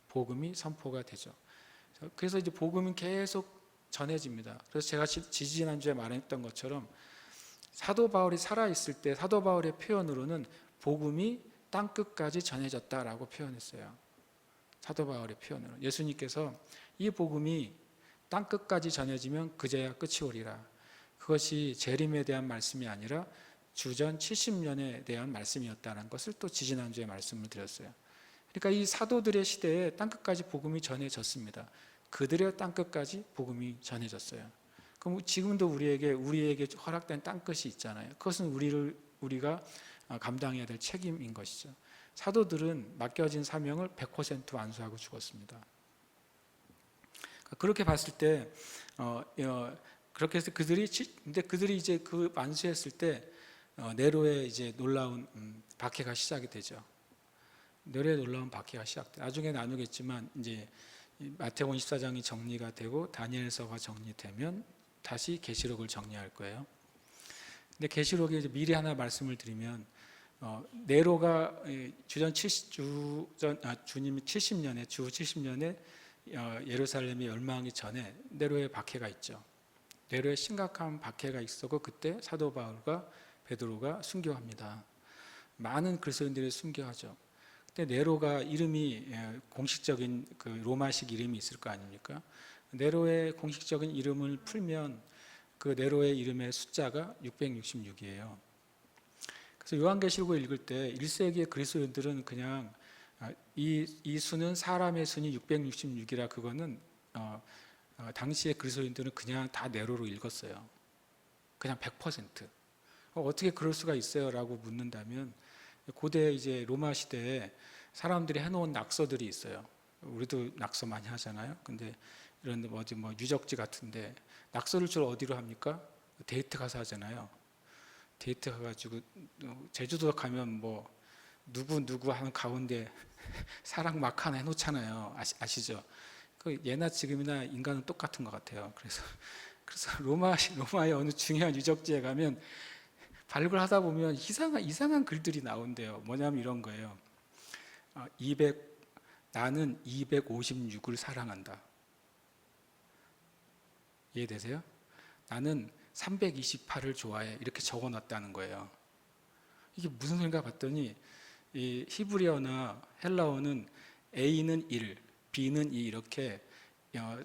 복음이 선포가 되죠. 그래서 이제 복음은 계속 전해집니다. 그래서 제가 지지난주에 말했던 것처럼 사도 바울이 살아있을 때 사도 바울의 표현으로는 복음이 땅끝까지 전해졌다라고 표현했어요. 사도 바울의 표현으로. 예수님께서 이 복음이 땅끝까지 전해지면 그제야 끝이 오리라. 그것이 재림에 대한 말씀이 아니라 주전 70년에 대한 말씀이었다는 것을 또 지지난주에 말씀을 드렸어요. 그러니까 이 사도들의 시대에 땅끝까지 복음이 전해졌습니다. 그들의 땅끝까지 복음이 전해졌어요. 그럼 지금도 우리에게 허락된 땅끝이 있잖아요. 그것은 우리가 감당해야 될 책임인 것이죠. 사도들은 맡겨진 사명을 100% 완수하고 죽었습니다. 그렇게 봤을 때 그렇게 해서 그들이 이제 그 완수했을 때 네로의 이제 놀라운 박해가 시작이 되죠. 네로의 놀라운 박해가 시작돼. 나중에 나누겠지만 이제 마태복음 24장이 정리가 되고 다니엘서가 정리되면 다시 계시록을 정리할 거예요. 근데 계시록에 이제 미리 하나 말씀을 드리면 네로가 주님이 70년에 예루살렘이 멸망하기 전에 네로의 박해가 있죠. 네로의 심각한 박해가 있었고 그때 사도 바울과 베드로가 순교합니다. 많은 그리스도인들이 순교하죠. 근데 네로가 이름이 공식적인 그 로마식 이름이 있을 거 아닙니까? 네로의 공식적인 이름을 풀면 그 네로의 이름의 숫자가 666이에요. 그래서 요한계시록을 읽을 때 1세기의 그리스도인들은 그냥 이 수는 사람의 수니 666이라 그거는 당시의 그리스도인들은 그냥 다 네로로 읽었어요. 그냥 100%. 어떻게 그럴 수가 있어요? 라고 묻는다면 고대 이제 로마 시대에 사람들이 해놓은 낙서들이 있어요. 우리도 낙서 많이 하잖아요. 근데 이런 어디 뭐 유적지 같은데 낙서를 주로 어디로 합니까? 데이트 가서 하잖아요. 데이트 가가지고 제주도 가면 뭐 누구 하는 가운데 사랑 막 하나 해놓잖아요. 아시죠? 그 예나 지금이나 인간은 똑같은 것 같아요. 그래서 로마의 어느 중요한 유적지에 가면 발굴하다 보면 이상한 글들이 나온대요. 뭐냐면 이런 거예요. 나는 256을 사랑한다. 이해되세요? 나는 328을 좋아해. 이렇게 적어놨다는 거예요. 이게 무슨 소린가 봤더니 이 히브리어나 헬라어는 A는 1, B는 2 이렇게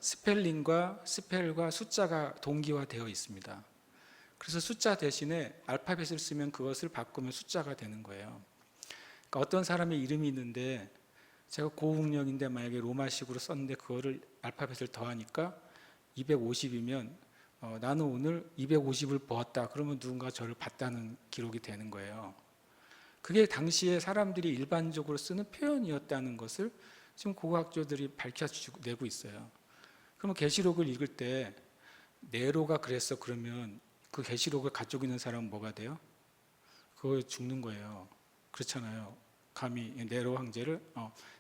스펠과 숫자가 동기화되어 있습니다. 그래서 숫자 대신에 알파벳을 쓰면 그것을 바꾸면 숫자가 되는 거예요. 그러니까 어떤 사람의 이름이 있는데 제가 고학력인데 만약에 로마식으로 썼는데 그거를 알파벳을 더하니까 250이면 나는 오늘 250을 보았다. 그러면 누군가 저를 봤다는 기록이 되는 거예요. 그게 당시에 사람들이 일반적으로 쓰는 표현이었다는 것을 지금 고고학자들이 밝혀내고 있어요. 그러면 계시록을 읽을 때 네로가 그랬어 그러면 그 계시록을 가지고 있는 사람은 뭐가 돼요? 그거 죽는 거예요. 그렇잖아요. 감히 네로 황제를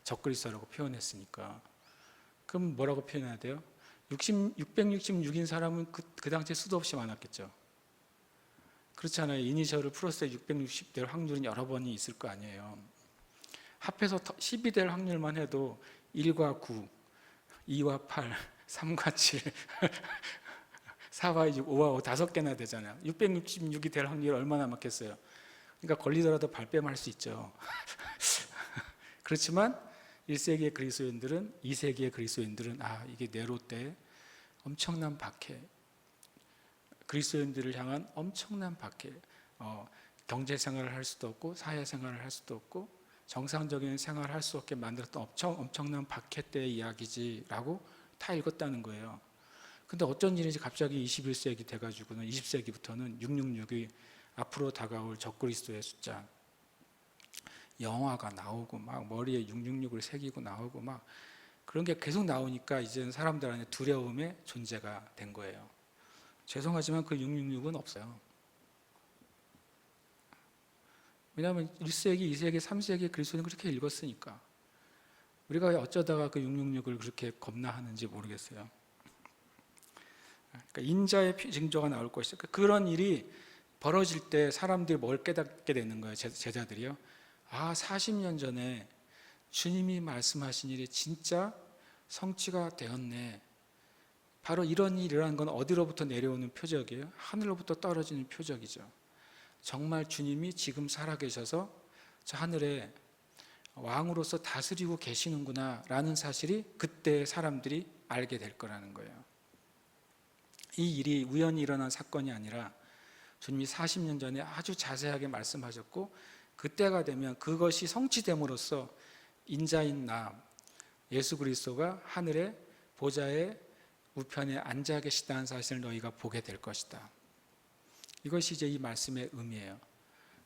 적그리스도라고 표현했으니까. 그럼 뭐라고 표현해야 돼요? 666인 사람은 그 당시에 수도 없이 많았겠죠. 그렇잖아요. 이니셜을 플러스에 660 될 확률은 여러 번이 있을 거 아니에요. 합해서 10이 될 확률만 해도 1과 9, 2와 8, 3과 7, 4와 6, 5와 5, 5개나 되잖아요. 666이 될 확률이 얼마나 많겠어요. 그러니까 걸리더라도 발뺌할 수 있죠. 그렇지만 1세기의 그리스도인들은 2세기의 그리스도인들은 이게 네로 때 엄청난 박해, 그리스도인들을 향한 엄청난 박해, 경제 생활을 할 수도 없고 사회 생활을 할 수도 없고 정상적인 생활을 할 수 없게 만들었던 엄청난 박해 때의 이야기지라고 다 읽었다는 거예요. 근데 어쩐 일인지 갑자기 21세기 돼가지고는 20세기부터는 666이 앞으로 다가올 적그리스도의 숫자, 영화가 나오고 막 머리에 666을 새기고 나오고 막 그런 게 계속 나오니까 이제는 사람들 안에 두려움의 존재가 된 거예요. 죄송하지만 그 666은 없어요. 왜냐하면 1세기, 2세기, 3세기 그리스도는 그렇게 읽었으니까. 우리가 왜 어쩌다가 그 666을 그렇게 겁나 하는지 모르겠어요. 그러니까 인자의 징조가 나올 것이다. 그런 일이 벌어질 때 사람들이 뭘 깨닫게 되는 거예요. 제자들이요. 40년 전에 주님이 말씀하신 일이 진짜 성취가 되었네. 바로 이런 일이라는 건 어디로부터 내려오는 표적이에요? 하늘로부터 떨어지는 표적이죠. 정말 주님이 지금 살아계셔서 저 하늘에 왕으로서 다스리고 계시는구나 라는 사실이 그때 사람들이 알게 될 거라는 거예요. 이 일이 우연히 일어난 사건이 아니라 주님이 40년 전에 아주 자세하게 말씀하셨고 그때가 되면 그것이 성취됨으로써 인자인 나 예수 그리스도가 하늘의 보좌의 우편에 앉아 계시다는 사실을 너희가 보게 될 것이다. 이것이 이제 이 말씀의 의미예요.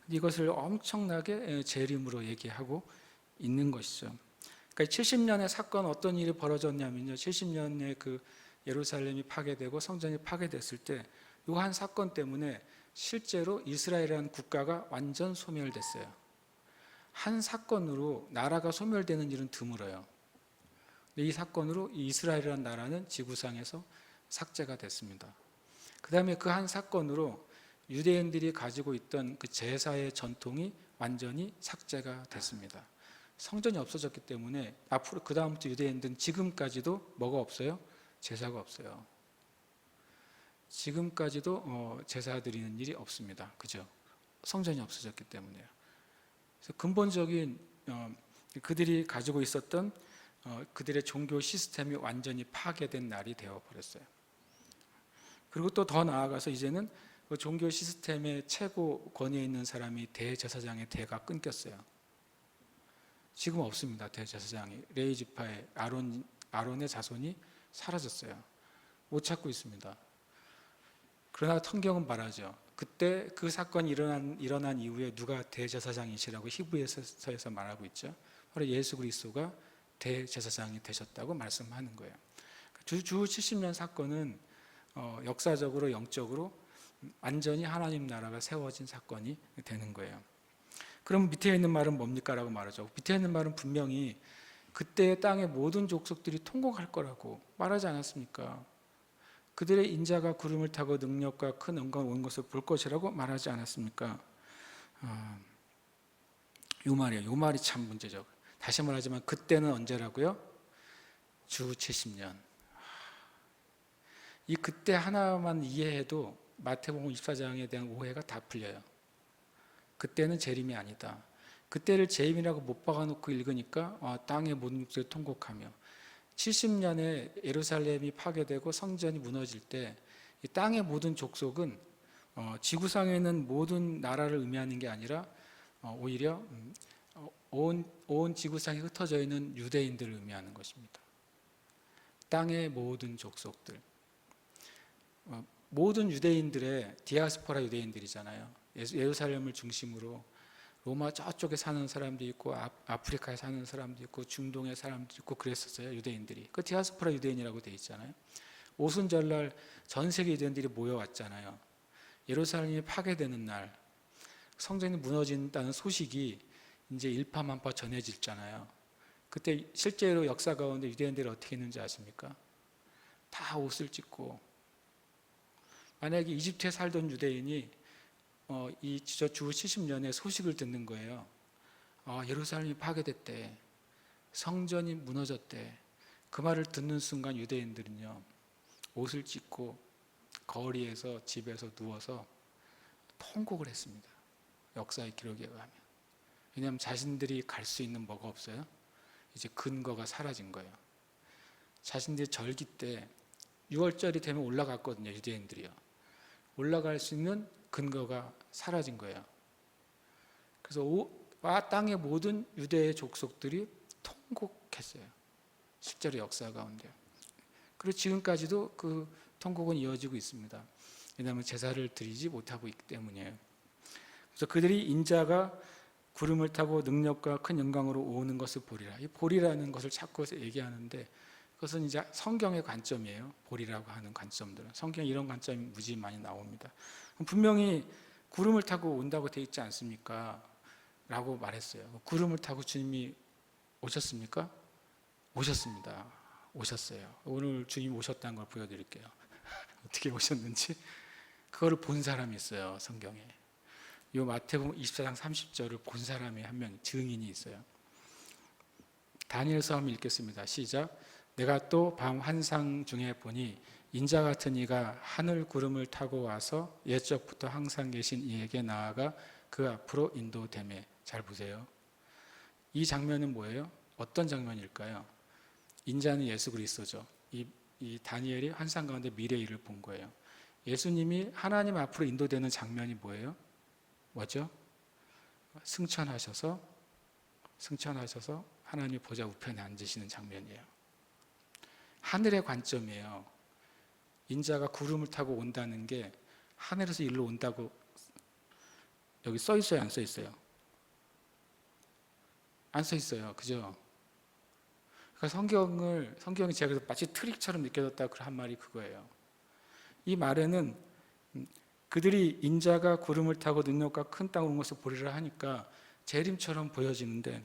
이것을 엄청나게 재림으로 얘기하고 있는 것이죠. 그러니까 70년의 사건 어떤 일이 벌어졌냐면요. 70년에 그 예루살렘이 파괴되고 성전이 파괴됐을 때 이 한 사건 때문에 실제로 이스라엘이라는 국가가 완전 소멸됐어요. 한 사건으로 나라가 소멸되는 일은 드물어요. 이 사건으로 이스라엘이라는 나라는 지구상에서 삭제가 됐습니다. 그 다음에 그 한 사건으로 유대인들이 가지고 있던 그 제사의 전통이 완전히 삭제가 됐습니다. 성전이 없어졌기 때문에 앞으로 그 다음부터 유대인들은 지금까지도 뭐가 없어요? 제사가 없어요. 지금까지도 제사 드리는 일이 없습니다. 그죠? 성전이 없어졌기 때문에요. 그래서 근본적인 그들이 가지고 있었던 그들의 종교 시스템이 완전히 파괴된 날이 되어버렸어요. 그리고 또 더 나아가서 이제는 그 종교 시스템의 최고 권위에 있는 사람이 대제사장의 대가 끊겼어요. 지금 없습니다. 대제사장이 레위 지파의 아론의 자손이 사라졌어요. 못 찾고 있습니다. 그러나 성경은 말하죠. 그때 그 사건이 일어난 이후에 누가 대제사장이시라고 히브리서에서 말하고 있죠. 바로 예수 그리스도가 대제사장이 되셨다고 말씀하는 거예요. 주 70년 사건은 역사적으로 영적으로 완전히 하나님 나라가 세워진 사건이 되는 거예요. 그럼 밑에 있는 말은 뭡니까? 라고 말하죠. 밑에 있는 말은 분명히 그때 땅의 모든 족속들이 통곡할 거라고 말하지 않았습니까? 그들의 인자가 구름을 타고 능력과 큰 영광 온 것을 볼 것이라고 말하지 않았습니까? 요 말이에요. 요 말이 참 문제죠. 다시 말하지만 그때는 언제라고요? 주 70년. 이 그때 하나만 이해해도 마태복음 24장에 대한 오해가 다 풀려요. 그때는 재림이 아니다. 그때를 재림이라고 못 박아놓고 읽으니까 땅의 모든 족속이 통곡하며 70년에 예루살렘이 파괴되고 성전이 무너질 때 이 땅의 모든 족속은 지구상에 있는 모든 나라를 의미하는 게 아니라 오히려 온 지구상에 흩어져 있는 유대인들을 의미하는 것입니다. 땅의 모든 족속들. 모든 유대인들의 디아스포라 유대인들이잖아요. 예루살렘을 중심으로 로마 저쪽에 사는 사람도 있고 아프리카에 사는 사람도 있고 중동에 사람도 있고 그랬었어요. 유대인들이. 그 디아스포라 유대인이라고 돼 있잖아요. 오순절날 전 세계 유대인들이 모여왔잖아요. 예루살렘이 파괴되는 날 성전이 무너진다는 소식이 이제 일파만파 전해지잖아요. 그때 실제로 역사 가운데 유대인들이 어떻게 했는지 아십니까? 다 옷을 찢고 만약에 이집트에 살던 유대인이 주 70년에 소식을 듣는 거예요. 예루살렘이 파괴됐대. 성전이 무너졌대. 그 말을 듣는 순간 유대인들은요. 옷을 찢고 거리에서 집에서 누워서 통곡을 했습니다. 역사의 기록에 의하면. 왜냐하면 자신들이 갈 수 있는 뭐가 없어요. 이제 근거가 사라진 거예요. 자신들이 절기 때 6월절이 되면 올라갔거든요. 유대인들이요. 올라갈 수 있는 근거가 사라진 거예요. 그래서 땅의 모든 유대의 족속들이 통곡했어요. 실제로 역사 가운데. 그리고 지금까지도 그 통곡은 이어지고 있습니다. 왜냐하면 제사를 드리지 못하고 있기 때문이에요. 그래서 그들이 인자가 구름을 타고 능력과 큰 영광으로 오는 것을 보리라. 이 보리라는 것을 자꾸 얘기하는데 그것은 이제 성경의 관점이에요. 보리라고 하는 관점들은. 성경에 이런 관점이 무지 많이 나옵니다. 분명히 구름을 타고 온다고 되어 있지 않습니까? 라고 말했어요. 구름을 타고 주님이 오셨습니까? 오셨습니다. 오셨어요. 오늘 주님 오셨다는 걸 보여드릴게요. 어떻게 오셨는지 그거를 본 사람이 있어요. 성경에. 이 마태복음 24장 30절을 본 사람이 한 명 증인이 있어요. 다니엘서 한번 읽겠습니다. 시작. 내가 또 밤 환상 중에 보니 인자 같은 이가 하늘 구름을 타고 와서 옛적부터 항상 계신 이에게 나아가 그 앞으로 인도되매. 잘 보세요. 이 장면은 뭐예요? 어떤 장면일까요? 인자는 예수 그리스도죠. 이 다니엘이 환상 가운데 미래 일을 본 거예요. 예수님이 하나님 앞으로 인도되는 장면이 뭐예요? 뭐죠? 승천하셔서 하나님의 보좌 우편에 앉으시는 장면이에요. 하늘의 관점이에요. 인자가 구름을 타고 온다는 게 하늘에서 일로 온다고 여기 써 있어요, 안 써 있어요? 안 써 있어요. 그죠? 그러니까 성경이 제가 마치 트릭처럼 느껴졌다고 한 말이 그거예요. 이 말에는 그들이 인자가 구름을 타고 능력과 큰 땅으로 온 것을 보리라 하니까 재림처럼 보여지는데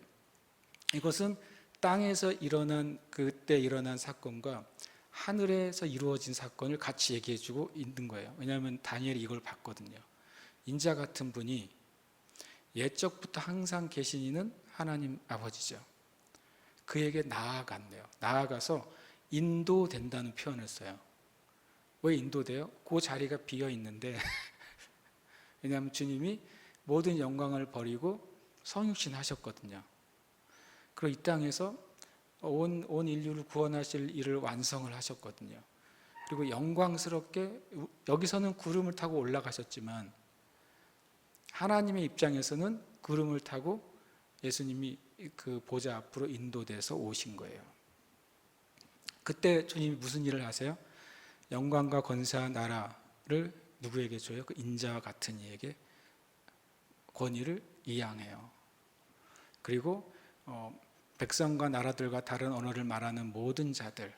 이것은 땅에서 그때 일어난 사건과 하늘에서 이루어진 사건을 같이 얘기해주고 있는 거예요. 왜냐하면 다니엘이 이걸 봤거든요. 인자 같은 분이 옛적부터 항상 계신 이는 하나님 아버지죠. 그에게 나아갔네요. 나아가서 인도된다는 표현을 써요. 왜 인도돼요? 그 자리가 비어 있는데 왜냐하면 주님이 모든 영광을 버리고 성육신 하셨거든요. 그리고 이 땅에서 온 인류를 구원하실 일을 완성을 하셨거든요. 그리고 영광스럽게 여기서는 구름을 타고 올라가셨지만 하나님의 입장에서는 구름을 타고 예수님이 그 보좌 앞으로 인도돼서 오신 거예요. 그때 주님이 무슨 일을 하세요? 영광과 권세와 나라를 누구에게 줘요? 그 인자와 같은 이에게 권위를 이양해요. 그리고 백성과 나라들과 다른 언어를 말하는 모든 자들,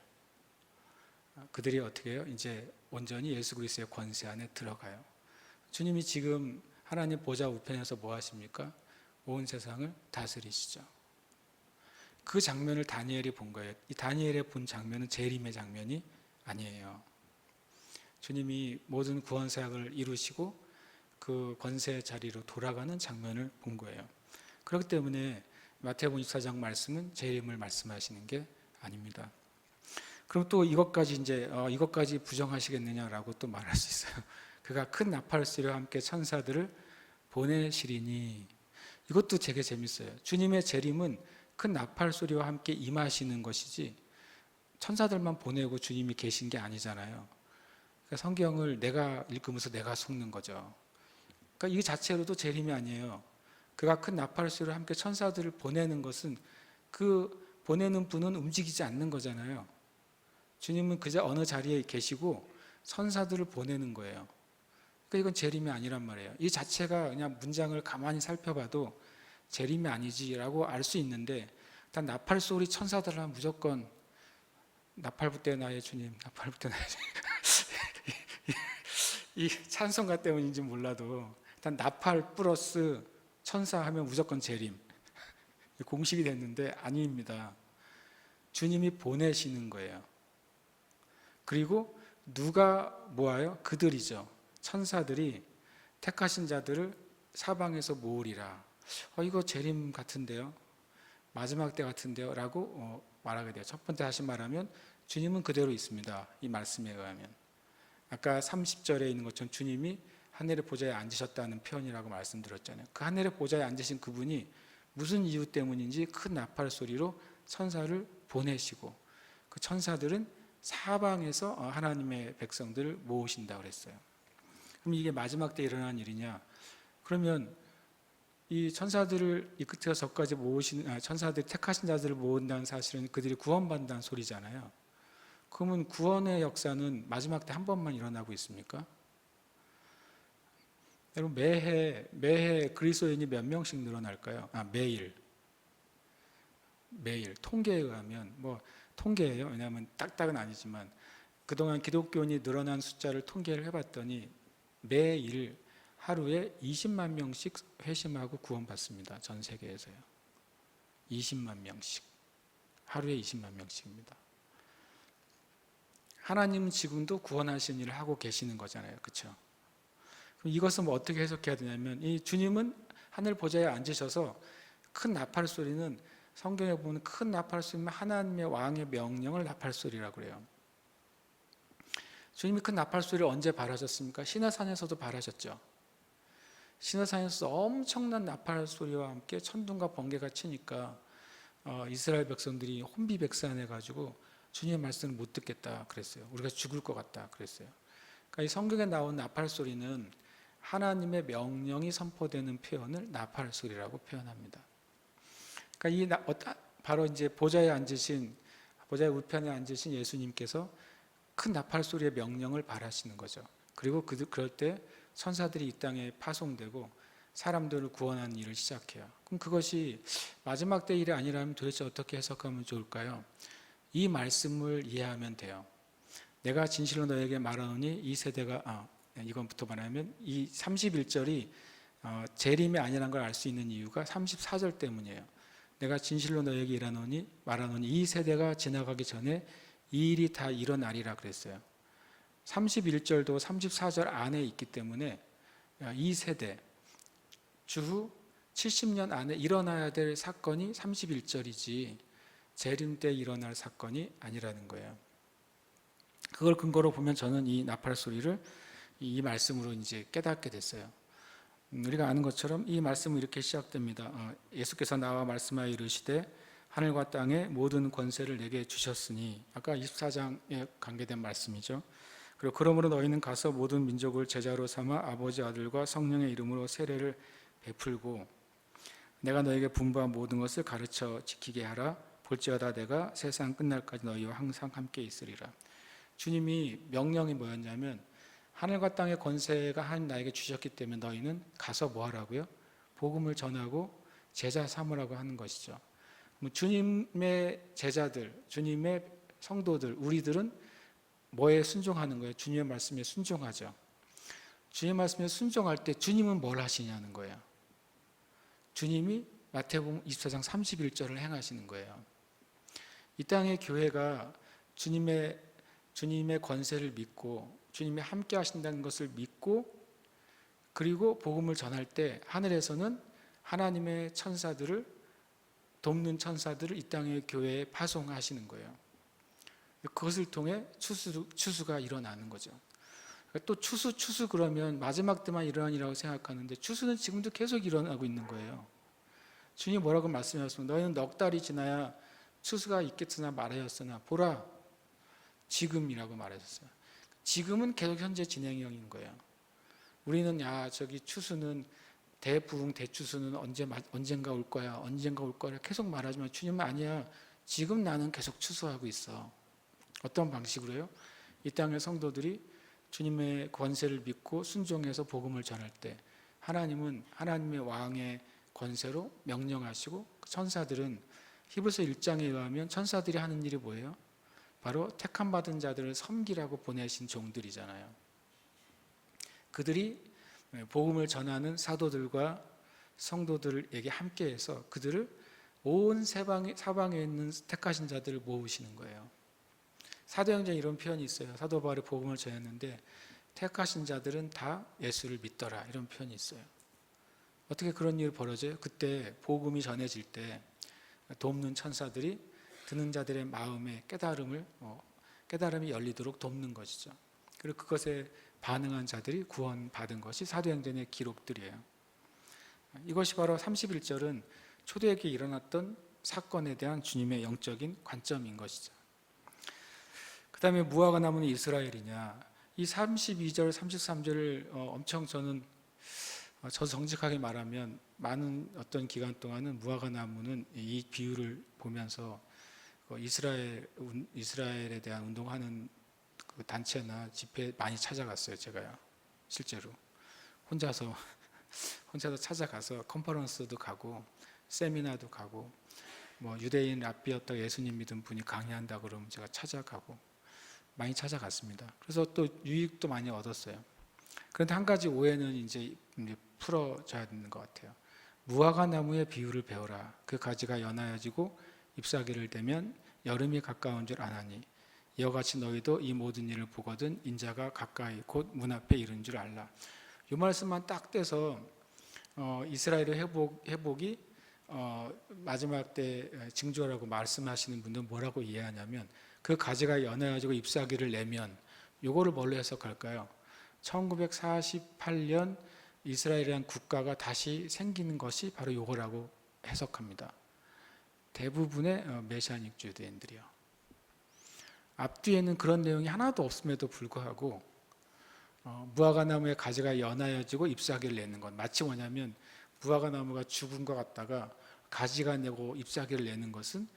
그들이 어떻게 해요? 이제 온전히 예수 그리스도의 권세 안에 들어가요. 주님이 지금 하나님 보좌 우편에서 뭐 하십니까? 온 세상을 다스리시죠. 그 장면을 다니엘이 본 거예요. 이 다니엘이 본 장면은 재림의 장면이 아니에요. 주님이 모든 구원 사역을 이루시고 그 권세의 자리로 돌아가는 장면을 본 거예요. 그렇기 때문에 마태복음 24장 말씀은 재림을 말씀하시는 게 아닙니다. 그럼 또 이것까지 부정하시겠느냐라고 또 말할 수 있어요. 그가 큰 나팔 소리와 함께 천사들을 보내시리니. 이것도 되게 재밌어요. 주님의 재림은 큰 나팔 소리와 함께 임하시는 것이지 천사들만 보내고 주님이 계신 게 아니잖아요. 그러니까 성경을 내가 읽으면서 내가 속는 거죠. 그러니까 이 자체로도 재림이 아니에요. 그가 큰 나팔 소리와 함께 천사들을 보내는 것은 그 보내는 분은 움직이지 않는 거잖아요. 주님은 그저 어느 자리에 계시고 천사들을 보내는 거예요. 그러니까 이건 재림이 아니란 말이에요. 이 자체가 그냥 문장을 가만히 살펴봐도 재림이 아니지라고 알 수 있는데 일단 나팔 소리 천사들 하면 무조건 나팔 불 때 나의 주님, 나팔 불 때 나의 주님. 이 찬송가 때문인지 몰라도 일단 나팔 플러스 천사 하면 무조건 재림. 공식이 됐는데 아닙니다. 주님이 보내시는 거예요. 그리고 누가 모아요? 그들이죠. 천사들이 택하신 자들을 사방에서 모으리라. 이거 재림 같은데요? 마지막 때 같은데요? 라고 말하게 돼요. 첫 번째 다시 말하면 주님은 그대로 있습니다. 이 말씀에 의하면. 아까 30절에 있는 것처럼 주님이 하늘의 보좌에 앉으셨다는 표현이라고 말씀드렸잖아요. 그 하늘의 보좌에 앉으신 그분이 무슨 이유 때문인지 큰 나팔 소리로 천사를 보내시고 그 천사들은 사방에서 하나님의 백성들을 모으신다고 그랬어요. 그럼 이게 마지막 때 일어난 일이냐? 그러면 이 천사들을 이 끝에서 저까지 모으신 천사들이 택하신 자들을 모은다는 사실은 그들이 구원받는다는 소리잖아요. 그러면 구원의 역사는 마지막 때 한 번만 일어나고 있습니까? 여러분 매해 그리스도인이 몇 명씩 늘어날까요? 매일 통계에 의하면 뭐 통계예요. 왜냐하면 딱딱은 아니지만 그동안 기독교인이 늘어난 숫자를 통계를 해봤더니 매일 하루에 20만 명씩 회심하고 구원받습니다. 전 세계에서요. 20만 명씩. 하루에 20만 명씩입니다. 하나님은 지금도 구원하신 일을 하고 계시는 거잖아요. 그렇죠? 그럼 이것은 뭐 어떻게 해석해야 되냐면 이 주님은 하늘 보좌에 앉으셔서 큰 나팔 소리는 성경에 보면 큰 나팔 소리는 하나님의 왕의 명령을 나팔 소리라고 그래요. 주님이 큰 나팔 소리를 언제 발하셨습니까? 시내산에서도 발하셨죠. 시내산에서 엄청난 나팔 소리와 함께 천둥과 번개가 치니까 이스라엘 백성들이 혼비백산해가지고 주님의 말씀을 못 듣겠다 그랬어요. 우리가 죽을 것 같다 그랬어요. 그러니까 이 성경에 나온 나팔 소리는 하나님의 명령이 선포되는 표현을 나팔 소리라고 표현합니다. 그러니까 바로 이제 보좌에 보좌의 우편에 앉으신 예수님께서 큰 나팔 소리의 명령을 발하시는 거죠. 그리고 그럴 때 천사들이 이 땅에 파송되고 사람들을 구원하는 일을 시작해요. 그럼 그것이 마지막 때 일이 아니라면 도대체 어떻게 해석하면 좋을까요? 이 말씀을 이해하면 돼요. 내가 진실로 너에게 말하노니 이 세대가 이건부터 말하면 이 31절이 재림이 아니라는 걸 알 수 있는 이유가 34절 때문이에요. 내가 진실로 너에게 말하노니 이 세대가 지나가기 전에 이 일이 다 일어나리라 그랬어요. 31절도 34절 안에 있기 때문에 이 세대 주후 70년 안에 일어나야 될 사건이 31절이지 재림 때 일어날 사건이 아니라는 거예요. 그걸 근거로 보면 저는 이 나팔 소리를 이 말씀으로 이제 깨닫게 됐어요. 우리가 아는 것처럼 이 말씀은 이렇게 시작됩니다. 예수께서 나와 말씀하여 이르시되 하늘과 땅의 모든 권세를 내게 주셨으니, 아까 24장에 관계된 말씀이죠. 그리고 그러므로 너희는 가서 모든 민족을 제자로 삼아 아버지 아들과 성령의 이름으로 세례를 베풀고 내가 너에게 분부한 모든 것을 가르쳐 지키게 하라. 볼지어다 내가 세상 끝날까지 너희와 항상 함께 있으리라. 주님이 명령이 뭐였냐면 하늘과 땅의 권세가 하나님 나에게 주셨기 때문에 너희는 가서 뭐 하라고요? 복음을 전하고 제자 삼으라고 하는 것이죠. 주님의 제자들, 주님의 성도들, 우리들은 뭐에 순종하는 거예요? 주님의 말씀에 순종하죠. 주님의 말씀에 순종할 때 주님은 뭘 하시냐는 거예요. 주님이 마태복음 24장 31절을 행하시는 거예요. 이 땅의 교회가 주님의 권세를 믿고 주님이 함께 하신다는 것을 믿고 그리고 복음을 전할 때 하늘에서는 하나님의 천사들을 돕는 천사들을 이 땅의 교회에 파송하시는 거예요. 그것을 통해 추수가 일어나는 거죠. 또 추수 그러면 마지막 때만 일어나니라고 생각하는데 추수는 지금도 계속 일어나고 있는 거예요. 주님이 뭐라고 말씀하셨습니까? 너희는 넉 달이 지나야 추수가 있겠으나 말하였으나 보라 지금이라고 말하셨어요. 지금은 계속 현재 진행형인 거예요. 우리는 저기 추수는 대부흥 대추수는 언젠가 올 거야 계속 말하지만 주님은 아니야. 지금 나는 계속 추수하고 있어. 어떤 방식으로요? 이 땅의 성도들이 주님의 권세를 믿고 순종해서 복음을 전할 때 하나님은 하나님의 왕의 권세로 명령하시고 천사들은 히브리서 1장에 의하면 천사들이 하는 일이 뭐예요? 바로 택함 받은 자들을 섬기라고 보내신 종들이잖아요. 그들이 복음을 전하는 사도들과 성도들에게 함께해서 그들을 온 사방에 있는 택하신 자들을 모으시는 거예요. 사도행전에 이런 표현이 있어요. 사도 바울이 복음을 전했는데 택하신 자들은 다 예수를 믿더라 이런 표현이 있어요. 어떻게 그런 일이 벌어져요? 그때 복음이 전해질 때 돕는 천사들이 듣는 자들의 마음에 깨달음이 열리도록 돕는 것이죠. 그리고 그것에 반응한 자들이 구원받은 것이 사도행전의 기록들이에요. 이것이 바로 31절은 초대에게 일어났던 사건에 대한 주님의 영적인 관점인 것이죠. 그 다음에 무화과 나무는 이스라엘이냐. 이 32절, 33절을 엄청 저는 저 정직하게 말하면 많은 어떤 기간 동안은 무화과 나무는 이 비유를 보면서 이스라엘에 대한 운동하는 그 단체나 집회 많이 찾아갔어요. 제가요, 실제로 혼자서 찾아가서 컨퍼런스도 가고 세미나도 가고 뭐 유대인 랍비였다 예수님 믿은 분이 강의한다 그러면 제가 찾아가고 많이 찾아갔습니다. 그래서 또 유익도 많이 얻었어요. 그런데 한 가지 오해는 이제 풀어져야 되는 것 같아요. 무화과 나무의 비유를 배워라. 그 가지가 연하여지고 잎사귀를 대면 여름이 가까운 줄 아나니 이와 같이 너희도 이 모든 일을 보거든 인자가 가까이 곧 문 앞에 이른 줄 알라. 이 말씀만 딱 떼서 이스라엘의 회복이 마지막 때 징조라고 말씀하시는 분들은 뭐라고 이해하냐면 그 가지가 연해가지고 잎사귀를 내면 요거를 뭘로 해석할까요? 1948년 이스라엘이라는 국가가 다시 생기는 것이 바로 요거라고 해석합니다. 대부분의 메시아닉 유대인들이요. 앞뒤에는 그런 내용이 하나도 없음에도 불구하고 무화과 나무의 가지가 연하여지고 잎사귀를 내는 건 마치 뭐냐면 무화과 나무가 죽은 것 같다가 가지가 내고 잎사귀를 내는 것은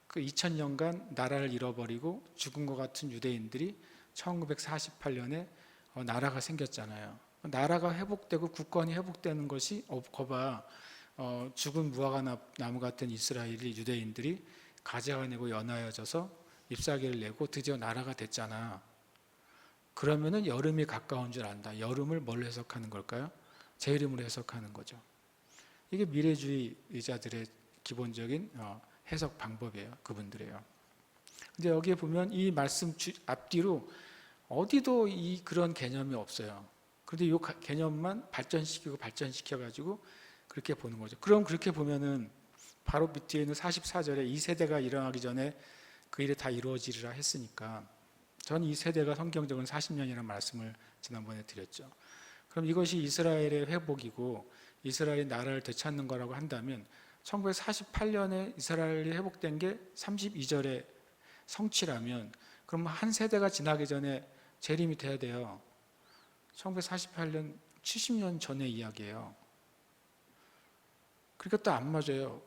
그 2000년간 나라를 잃어버리고 죽은 것 같은 유대인들이 1948년에 나라가 생겼잖아요. 나라가 회복되고 국권이 회복되는 것이 거봐 죽은 무화과 나무 같은 이스라엘이 유대인들이 가지가 내고 연하여져서 잎사귀를 내고 드디어 나라가 됐잖아. 그러면은 여름이 가까운 줄 안다. 여름을 뭘로 해석하는 걸까요? 제 이름으로 해석하는 거죠. 이게 미래주의자들의 기본적인 해석 방법이에요. 그분들이에요. 근데 여기에 보면 이 말씀 앞뒤로 어디도 그런 개념이 없어요. 그런데 이 개념만 발전시켜가지고 그렇게 보는 거죠. 그럼 그렇게 보면은 바로 밑에 있는 44절에 이 세대가 일어나기 전에 그 일이 다 이루어지리라 했으니까 전 이 세대가 성경적으로는 40년이라는 말씀을 지난번에 드렸죠. 그럼 이것이 이스라엘의 회복이고 이스라엘이 나라를 되찾는 거라고 한다면 1948년에 이스라엘이 회복된 게 32절의 성취라면 그럼 한 세대가 지나기 전에 재림이 돼야 돼요. 1948년 70년 전의 이야기예요. 그러니까 또 안 맞아요.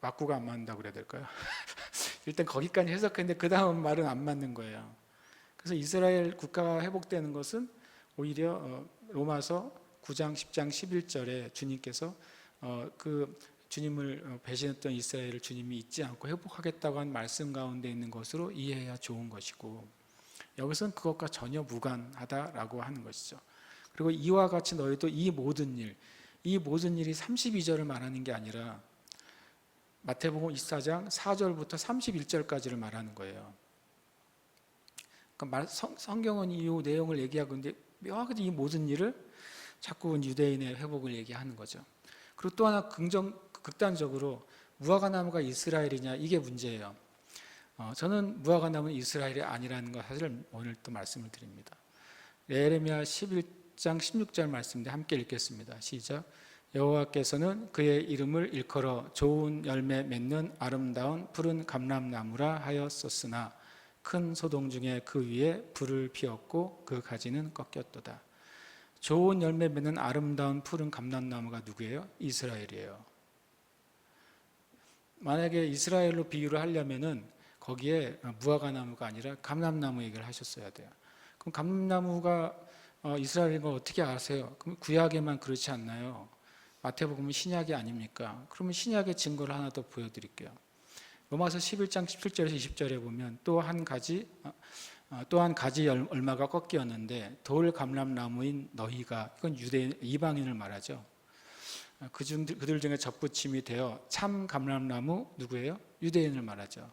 맞고가 안 맞는다고 그래야 될까요? 일단 거기까지 해석했는데 그 다음 말은 안 맞는 거예요. 그래서 이스라엘 국가가 회복되는 것은 오히려 로마서 9장, 10장, 11절에 주님께서 그 주님을 배신했던 이스라엘을 주님이 잊지 않고 회복하겠다고 한 말씀 가운데 있는 것으로 이해해야 좋은 것이고 여기서는 그것과 전혀 무관하다라고 하는 것이죠. 그리고 이와 같이 너희도 이 모든 일이 32절을 말하는 게 아니라 마태복음 24장 4절부터 31절까지를 말하는 거예요. 그러니까 성경은 이 내용을 얘기하고 있는데 묘하게 이 모든 일을 자꾸 유대인의 회복을 얘기하는 거죠. 그리고 또 하나 극단적으로 무화과 나무가 이스라엘이냐 이게 문제예요. 저는 무화과 나무는 이스라엘이 아니라는 것 사실을 오늘 또 말씀을 드립니다. 예레미야 11장 16절 말씀인데 함께 읽겠습니다. 시작. 여호와께서는 그의 이름을 일컬어 좋은 열매 맺는 아름다운 푸른 감람나무라 하였었으나 큰 소동 중에 그 위에 불을 피웠고 그 가지는 꺾였도다. 좋은 열매 맺는 아름다운 푸른 감람나무가 누구예요? 이스라엘이에요. 만약에 이스라엘로 비유를 하려면은 거기에 무화과 나무가 아니라 감람나무 얘기를 하셨어야 돼요. 그럼 감람나무가 이스라엘인 걸 어떻게 아세요? 그럼 구약에만 그렇지 않나요? 마태복음은 신약이 아닙니까? 그러면 신약의 증거를 하나 더 보여드릴게요. 로마서 11장 17절에서 20절에 보면 또 한 가지 얼마가 꺾였는데 돌 감람나무인 너희가 이건 유대인 이방인을 말하죠. 그들 중에 접붙임이 되어 참 감람나무 누구예요? 유대인을 말하죠.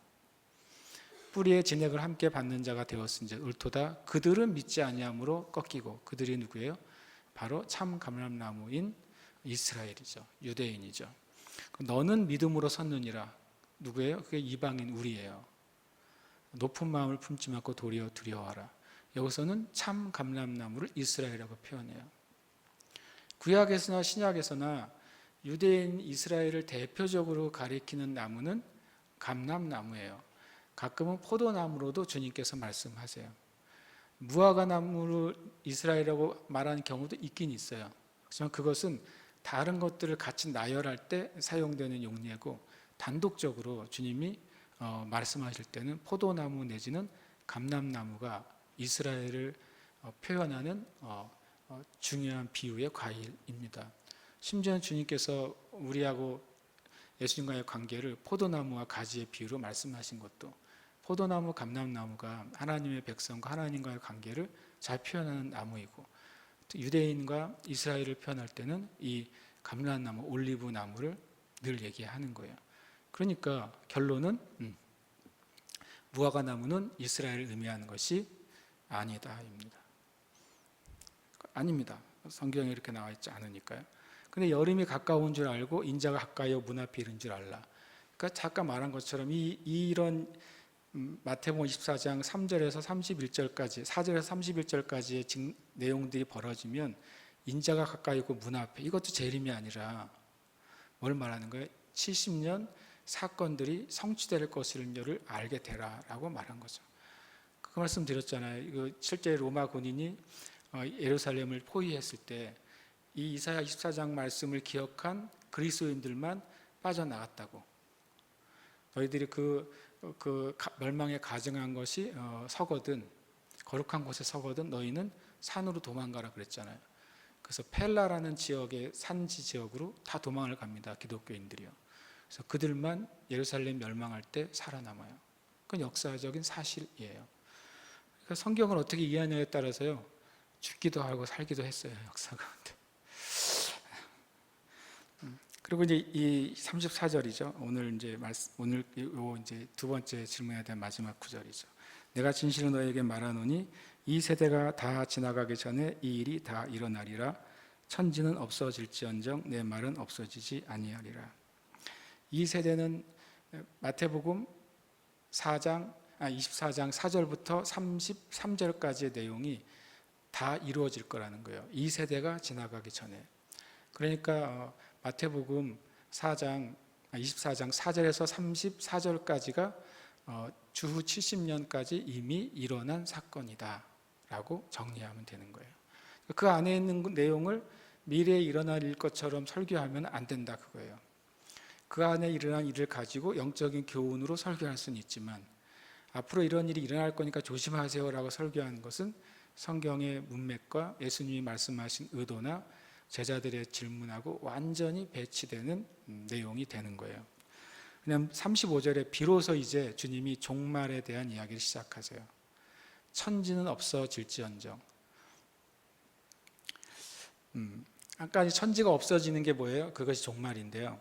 뿌리의 진액을 함께 받는 자가 되었은지 옳도다. 그들은 믿지 아니함으로 꺾이고 그들이 누구예요? 바로 참 감람나무인 이스라엘이죠. 유대인이죠. 너는 믿음으로 섰느니라. 누구예요? 그게 이방인 우리예요. 높은 마음을 품지 말고 도리어 두려워하라. 여기서는 참 감람나무를 이스라엘이라고 표현해요. 구약에서나 신약에서나 유대인 이스라엘을 대표적으로 가리키는 나무는 감람나무예요. 가끔은 포도나무로도 주님께서 말씀하세요. 무화과 나무를 이스라엘이라고 말하는 경우도 있긴 있어요. 하지만 그것은 다른 것들을 같이 나열할 때 사용되는 용례고, 단독적으로 주님이 말씀하실 때는 포도나무 내지는 감람나무가 이스라엘을 표현하는 중요한 비유의 과일입니다. 심지어 주님께서 우리하고 예수님과의 관계를 포도나무와 가지의 비유로 말씀하신 것도, 포도나무, 감람나무가 하나님의 백성과 하나님과의 관계를 잘 표현하는 나무이고, 유대인과 이스라엘을 표현할 때는 이 감람나무, 올리브 나무를 늘 얘기하는 거예요. 그러니까 결론은 무화과 나무는 이스라엘을 의미하는 것이 아니다입니다. 아닙니다. 성경에 이렇게 나와 있지 않으니까요. 근데 여름이 가까운 줄 알고 인자가 가까이 문 앞에 이른 줄 알라. 그러니까 잠깐 말한 것처럼 이런 마태복음 24장 3절에서 31절까지, 4절에서 31절까지의 내용들이 벌어지면 인자가 가까이 있고 문 앞에, 이것도 재림이 아니라 뭘 말하는 거예요? 70년 사건들이 성취될 것을 알게 되라라고 말한 거죠. 그 말씀 드렸잖아요. 이거 실제 로마 군인이 예루살렘을 포위했을 때 이 이사야 24장 말씀을 기억한 그리스도인들만 빠져나갔다고. 너희들이 그 멸망에 가증한 것이 서거든, 거룩한 곳에 서거든 너희는 산으로 도망가라 그랬잖아요. 그래서 펠라라는 지역의 산지 지역으로 다 도망을 갑니다. 기독교인들이요. 그래서 그들만 예루살렘 멸망할 때 살아남아요. 그건 역사적인 사실이에요. 그러니까 성경을 어떻게 이해하냐에 따라서요, 죽기도 하고 살기도 했어요, 역사 가운데. 그리고 이제 이 34절이죠. 오늘 이제 두 번째 질문에 대한 마지막 구절이죠. 내가 진실로 너에게 말하노니 이 세대가 다 지나가기 전에 이 일이 다 일어나리라. 천지는 없어질지언정 내 말은 없어지지 아니하리라. 이 세대는 마태복음 24장 4절부터 33절까지의 내용이 다 이루어질 거라는 거예요. 이 세대가 지나가기 전에. 그러니까 마태복음 24장 4절에서 34절까지가 주후 70년까지 이미 일어난 사건이다 라고 정리하면 되는 거예요. 그 안에 있는 내용을 미래에 일어날 일 것처럼 설교하면 안 된다 그거예요. 그 안에 일어난 일을 가지고 영적인 교훈으로 설교할 수는 있지만, 앞으로 이런 일이 일어날 거니까 조심하세요 라고 설교하는 것은 성경의 문맥과 예수님이 말씀하신 의도나 제자들의 질문하고 완전히 배치되는 내용이 되는 거예요. 왜냐하면 35절에 비로소 이제 주님이 종말에 대한 이야기를 시작하세요. 천지는 없어질지언정. 아까 천지가 없어지는 게 뭐예요? 그것이 종말인데요.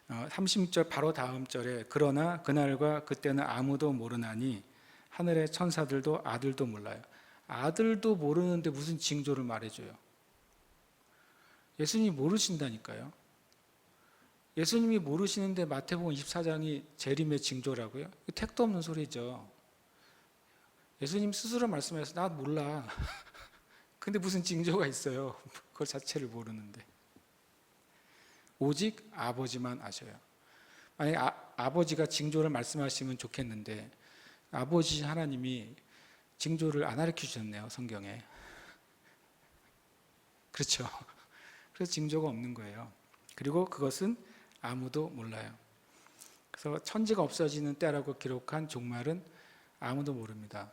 36절 바로 다음 절에 그러나 그날과 그때는 아무도 모르나니 하늘의 천사들도 아들도 몰라요. 아들도 모르는데 무슨 징조를 말해줘요? 예수님이 모르신다니까요. 예수님이 모르시는데 마태복음 24장이 재림의 징조라고요? 택도 없는 소리죠. 예수님 스스로 말씀하셔서 나 몰라. 근데 무슨 징조가 있어요? 그걸 자체를 모르는데. 오직 아버지만 아셔요. 만약 아버지가 징조를 말씀하시면 좋겠는데 아버지 하나님이 징조를 안 가르쳐 주셨네요, 성경에. 그렇죠. 그래서 징조가 없는 거예요. 그리고 그것은 아무도 몰라요. 그래서 천지가 없어지는 때라고 기록한 종말은 아무도 모릅니다.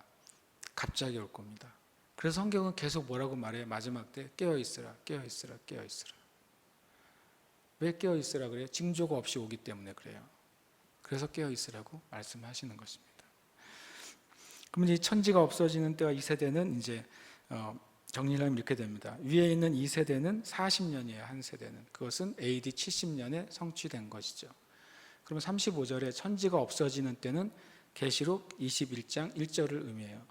갑자기 올 겁니다. 그래서 성경은 계속 뭐라고 말해요? 마지막 때 깨어있으라, 깨어있으라, 깨어있으라. 왜 깨어있으라 그래요? 징조가 없이 오기 때문에 그래요. 그래서 깨어있으라고 말씀하시는 것입니다. 그럼 이제 천지가 없어지는 때와 이 세대는 이제 정리를 하면 이렇게 됩니다. 위에 있는 이 세대는 40년이에요. 한 세대는. 그것은 AD 70년에 성취된 것이죠. 그러면 35절에 천지가 없어지는 때는 계시록 21장 1절을 의미해요.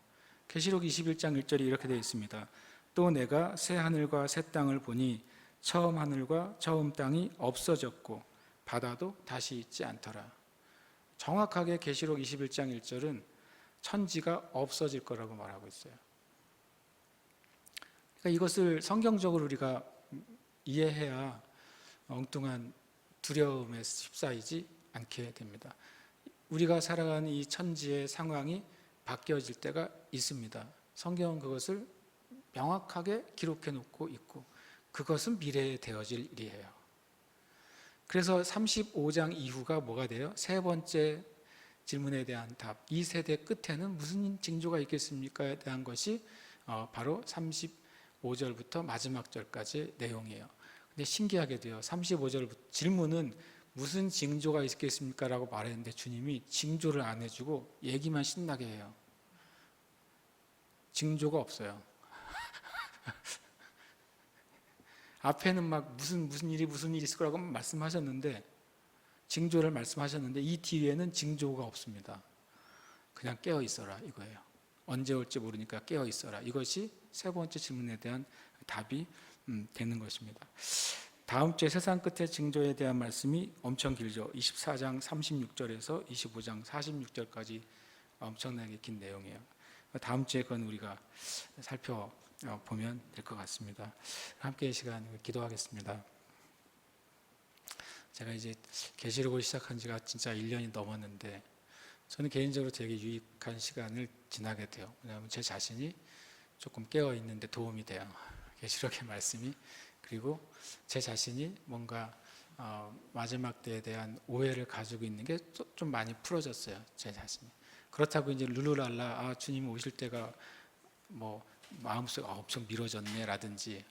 계시록 21장 1절이 이렇게 되어 있습니다. 또 내가 새 하늘과 새 땅을 보니 처음 하늘과 처음 땅이 없어졌고 바다도 다시 있지 않더라. 정확하게 계시록 21장 1절은 천지가 없어질 거라고 말하고 있어요. 그러니까 이것을 성경적으로 우리가 이해해야 엉뚱한 두려움에 휩싸이지 않게 됩니다. 우리가 살아가는 이 천지의 상황이 바뀌어질 때가 있습니다. 성경은 그것을 명확하게 기록해 놓고 있고, 그것은 미래에 되어질 일이에요. 그래서 35장 이후가 뭐가 돼요? 세 번째 질문에 대한 답. 이 세대 끝에는 무슨 징조가 있겠습니까에 대한 것이 바로 35절부터 마지막 절까지 내용이에요. 근데 신기하게도요. 35절 질문은 무슨 징조가 있겠습니까? 라고 말했는데 주님이 징조를 안 해주고 얘기만 신나게 해요. 징조가 없어요. 앞에는 막 무슨 일이 있을 거라고 말씀하셨는데, 징조를 말씀하셨는데 이 뒤에는 징조가 없습니다. 그냥 깨어 있어라 이거예요. 언제 올지 모르니까 깨어 있어라. 이것이 세 번째 질문에 대한 답이 되는 것입니다. 다음 주에 세상 끝의 징조에 대한 말씀이 엄청 길죠. 24장 36절에서 25장 46절까지 엄청나게 긴 내용이에요. 다음 주에 그건 우리가 살펴보면 될 것 같습니다. 함께 이 시간 기도하겠습니다. 제가 이제 계시록을 시작한 지가 진짜 1년이 넘었는데 저는 개인적으로 되게 유익한 시간을 지나게 돼요. 왜냐하면 제 자신이 조금 깨어 있는데 도움이 돼요. 계시록의 말씀이. 그리고 제 자신이 뭔가 마지막 때에 대한 오해를 가지고 있는 게 좀 많이 풀어졌어요. 제 자신이. 그렇다고 이제 룰루랄라 주님 오실 때가 뭐 마음속 엄청 미뤄졌네라든지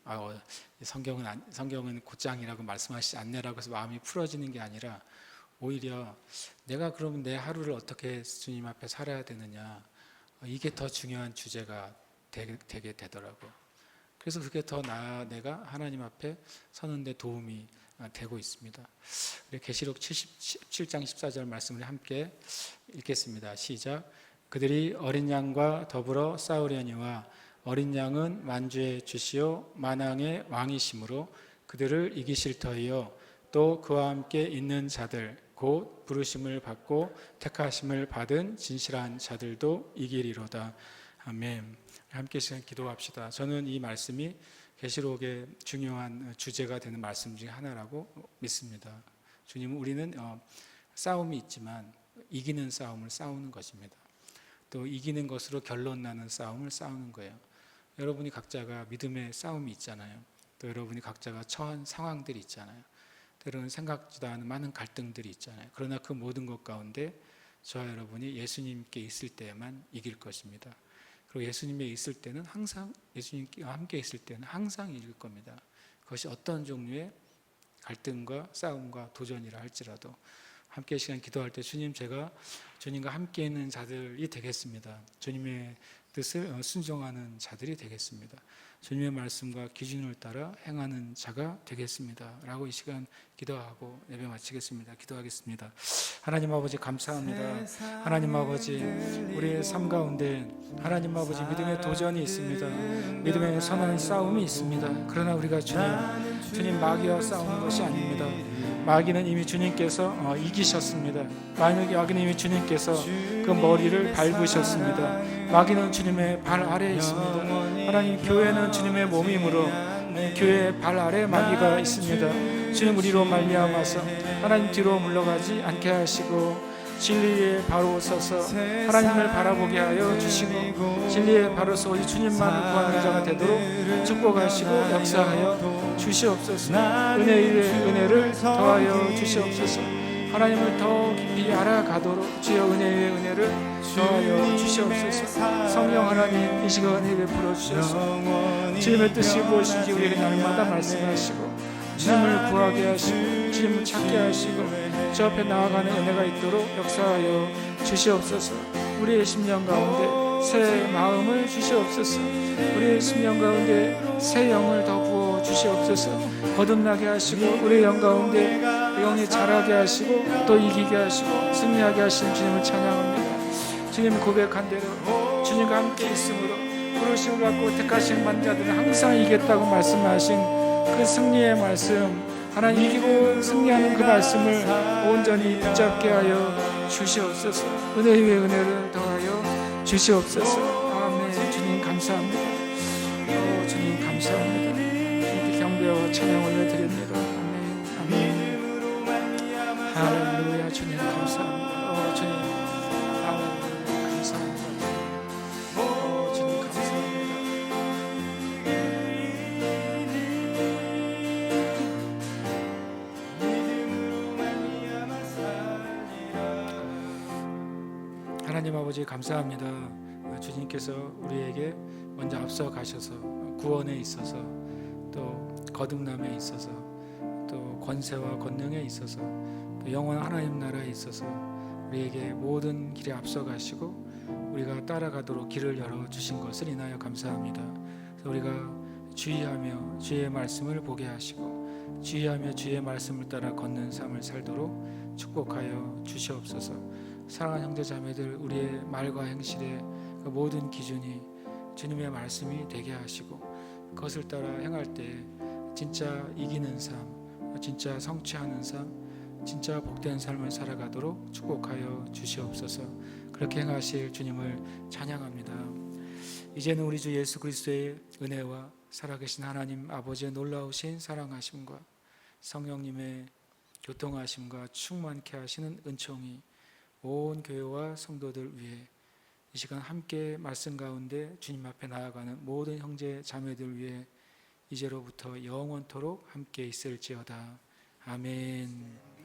성경은 곧장이라고 말씀하시지 않네라고 해서 마음이 풀어지는 게 아니라 오히려 내가 그러면 내 하루를 어떻게 주님 앞에 살아야 되느냐, 이게 더 중요한 주제가 되게 되더라고요. 그래서 그게 더 내가 하나님 앞에 서는 데 도움이 되고 있습니다. 우리 계시록 77장 14절 말씀을 함께 읽겠습니다. 시작. 그들이 어린 양과 더불어 싸우려니와 어린 양은 만주의 주시요 만왕의 왕이시므로 그들을 이기실 터이요 또 그와 함께 있는 자들 곧 부르심을 받고 택하심을 받은 진실한 자들도 이기리로다. 아멘. 함께 시간 기도합시다. 저는 이 말씀이 계시록의 중요한 주제가 되는 말씀 중에 하나라고 믿습니다. 주님은 우리는 싸움이 있지만 이기는 싸움을 싸우는 것입니다. 또 이기는 것으로 결론 나는 싸움을 싸우는 거예요. 여러분이 각자가 믿음의 싸움이 있잖아요. 또 여러분이 각자가 처한 상황들이 있잖아요. 때로는 생각지도 않은 많은 갈등들이 있잖아요. 그러나 그 모든 것 가운데 저와 여러분이 예수님께 있을 때에만 이길 것입니다. 그리고 예수님에 있을 때는 항상, 예수님과 함께 있을 때는 항상 이길 겁니다. 그것이 어떤 종류의 갈등과 싸움과 도전이라 할지라도 함께 시간 기도할 때 주님, 제가 주님과 함께 있는 자들이 되겠습니다. 주님의 뜻을 순종하는 자들이 되겠습니다. 주님의 말씀과 기준을 따라 행하는 자가 되겠습니다. 라고 이 시간 기도하고 예배 마치겠습니다. 기도하겠습니다. 하나님 아버지 감사합니다. 하나님 아버지, 우리의 삶 가운데 하나님 아버지 믿음의 도전이 있습니다. 믿음의 선한 싸움이 있습니다. 그러나 우리가 주님 마귀와 싸우는 것이 아닙니다. 마귀는 이미 주님께서 이기셨습니다. 마귀는 이미 주님께서 그 머리를 밟으셨습니다. 마귀는 주님의 발 아래에 있습니다. 하나님, 교회는 주님의 몸이므로 교회의 발 아래에 마귀가 있습니다. 주님, 우리로 말미암아서 하나님 뒤로 물러가지 않게 하시고 진리에 바로 서서 하나님을 바라보게 하여 주시고 진리에 바로 서 주님만을 구하는 자가 되도록 축복하시고 역사하여 주시옵소서. 은혜 위에 은혜를 더하여 주시옵소서. 하나님을 더 깊이 알아가도록 주여 은혜 위에 은혜를 더하여 주시옵소서. 성령 하나님, 이 시간에 베풀어 주셔서 주님의 뜻이 무엇인지 우리에게 날마다 말씀하시고 주님을 구하게 하시고 주님을 찾게 하시고 주 앞에 나아가는 은혜가 있도록 역사하여 주시옵소서. 우리의 심령 가운데 새 마음을 주시옵소서. 우리의 심령 가운데 새 영을 더 부어 주시옵소서. 거듭나게 하시고 우리의 영 가운데 영이 자라게 하시고 또 이기게 하시고 승리하게 하신 주님을 찬양합니다. 주님 고백한 대로 주님과 함께 있으므로 부르심을 받고 택하신 만자들은 항상 이겼다고 말씀하신 그 승리의 말씀, 하나님 이기고 승리하는 그 말씀을 온전히 붙잡게 하여 주시옵소서. 은혜 위에 은혜를 더하여 주시옵소서. 아멘. 주님 감사합니다. 주님 감사합니다. 주님께 경배와 찬양 올려드립니다. 아멘. 아멘. 할렐루야. 주님 감사합니다. 주님 할렐루야. 감사합니다. 주님 감사합니다. 하나님 아버지 감사합니다. 주님께서 우리에게 먼저 앞서 가셔서 구원에 있어서 또 거듭남에 있어서 또 권세와 권능에 있어서 또 영원한 하나님 나라에 있어서 우리에게 모든 길에 앞서 가시고 우리가 따라가도록 길을 열어주신 것을 인하여 감사합니다. 그래서 우리가 주의하며 주의 말씀을 보게 하시고 주의하며 주의 말씀을 따라 걷는 삶을 살도록 축복하여 주시옵소서. 사랑하는 형제 자매들, 우리의 말과 행실의 그 모든 기준이 주님의 말씀이 되게 하시고 그것을 따라 행할 때 진짜 이기는 삶, 진짜 성취하는 삶, 진짜 복된 삶을 살아가도록 축복하여 주시옵소서. 그렇게 행하실 주님을 찬양합니다. 이제는 우리 주 예수 그리스도의 은혜와 살아계신 하나님 아버지의 놀라우신 사랑하심과 성령님의 교통하심과 충만케 하시는 은총이 온 교회와 성도들 위해 이 시간 함께 말씀 가운데 주님 앞에 나아가는 모든 형제 자매들 위해 이제로부터 영원토록 함께 있을지어다. 아멘.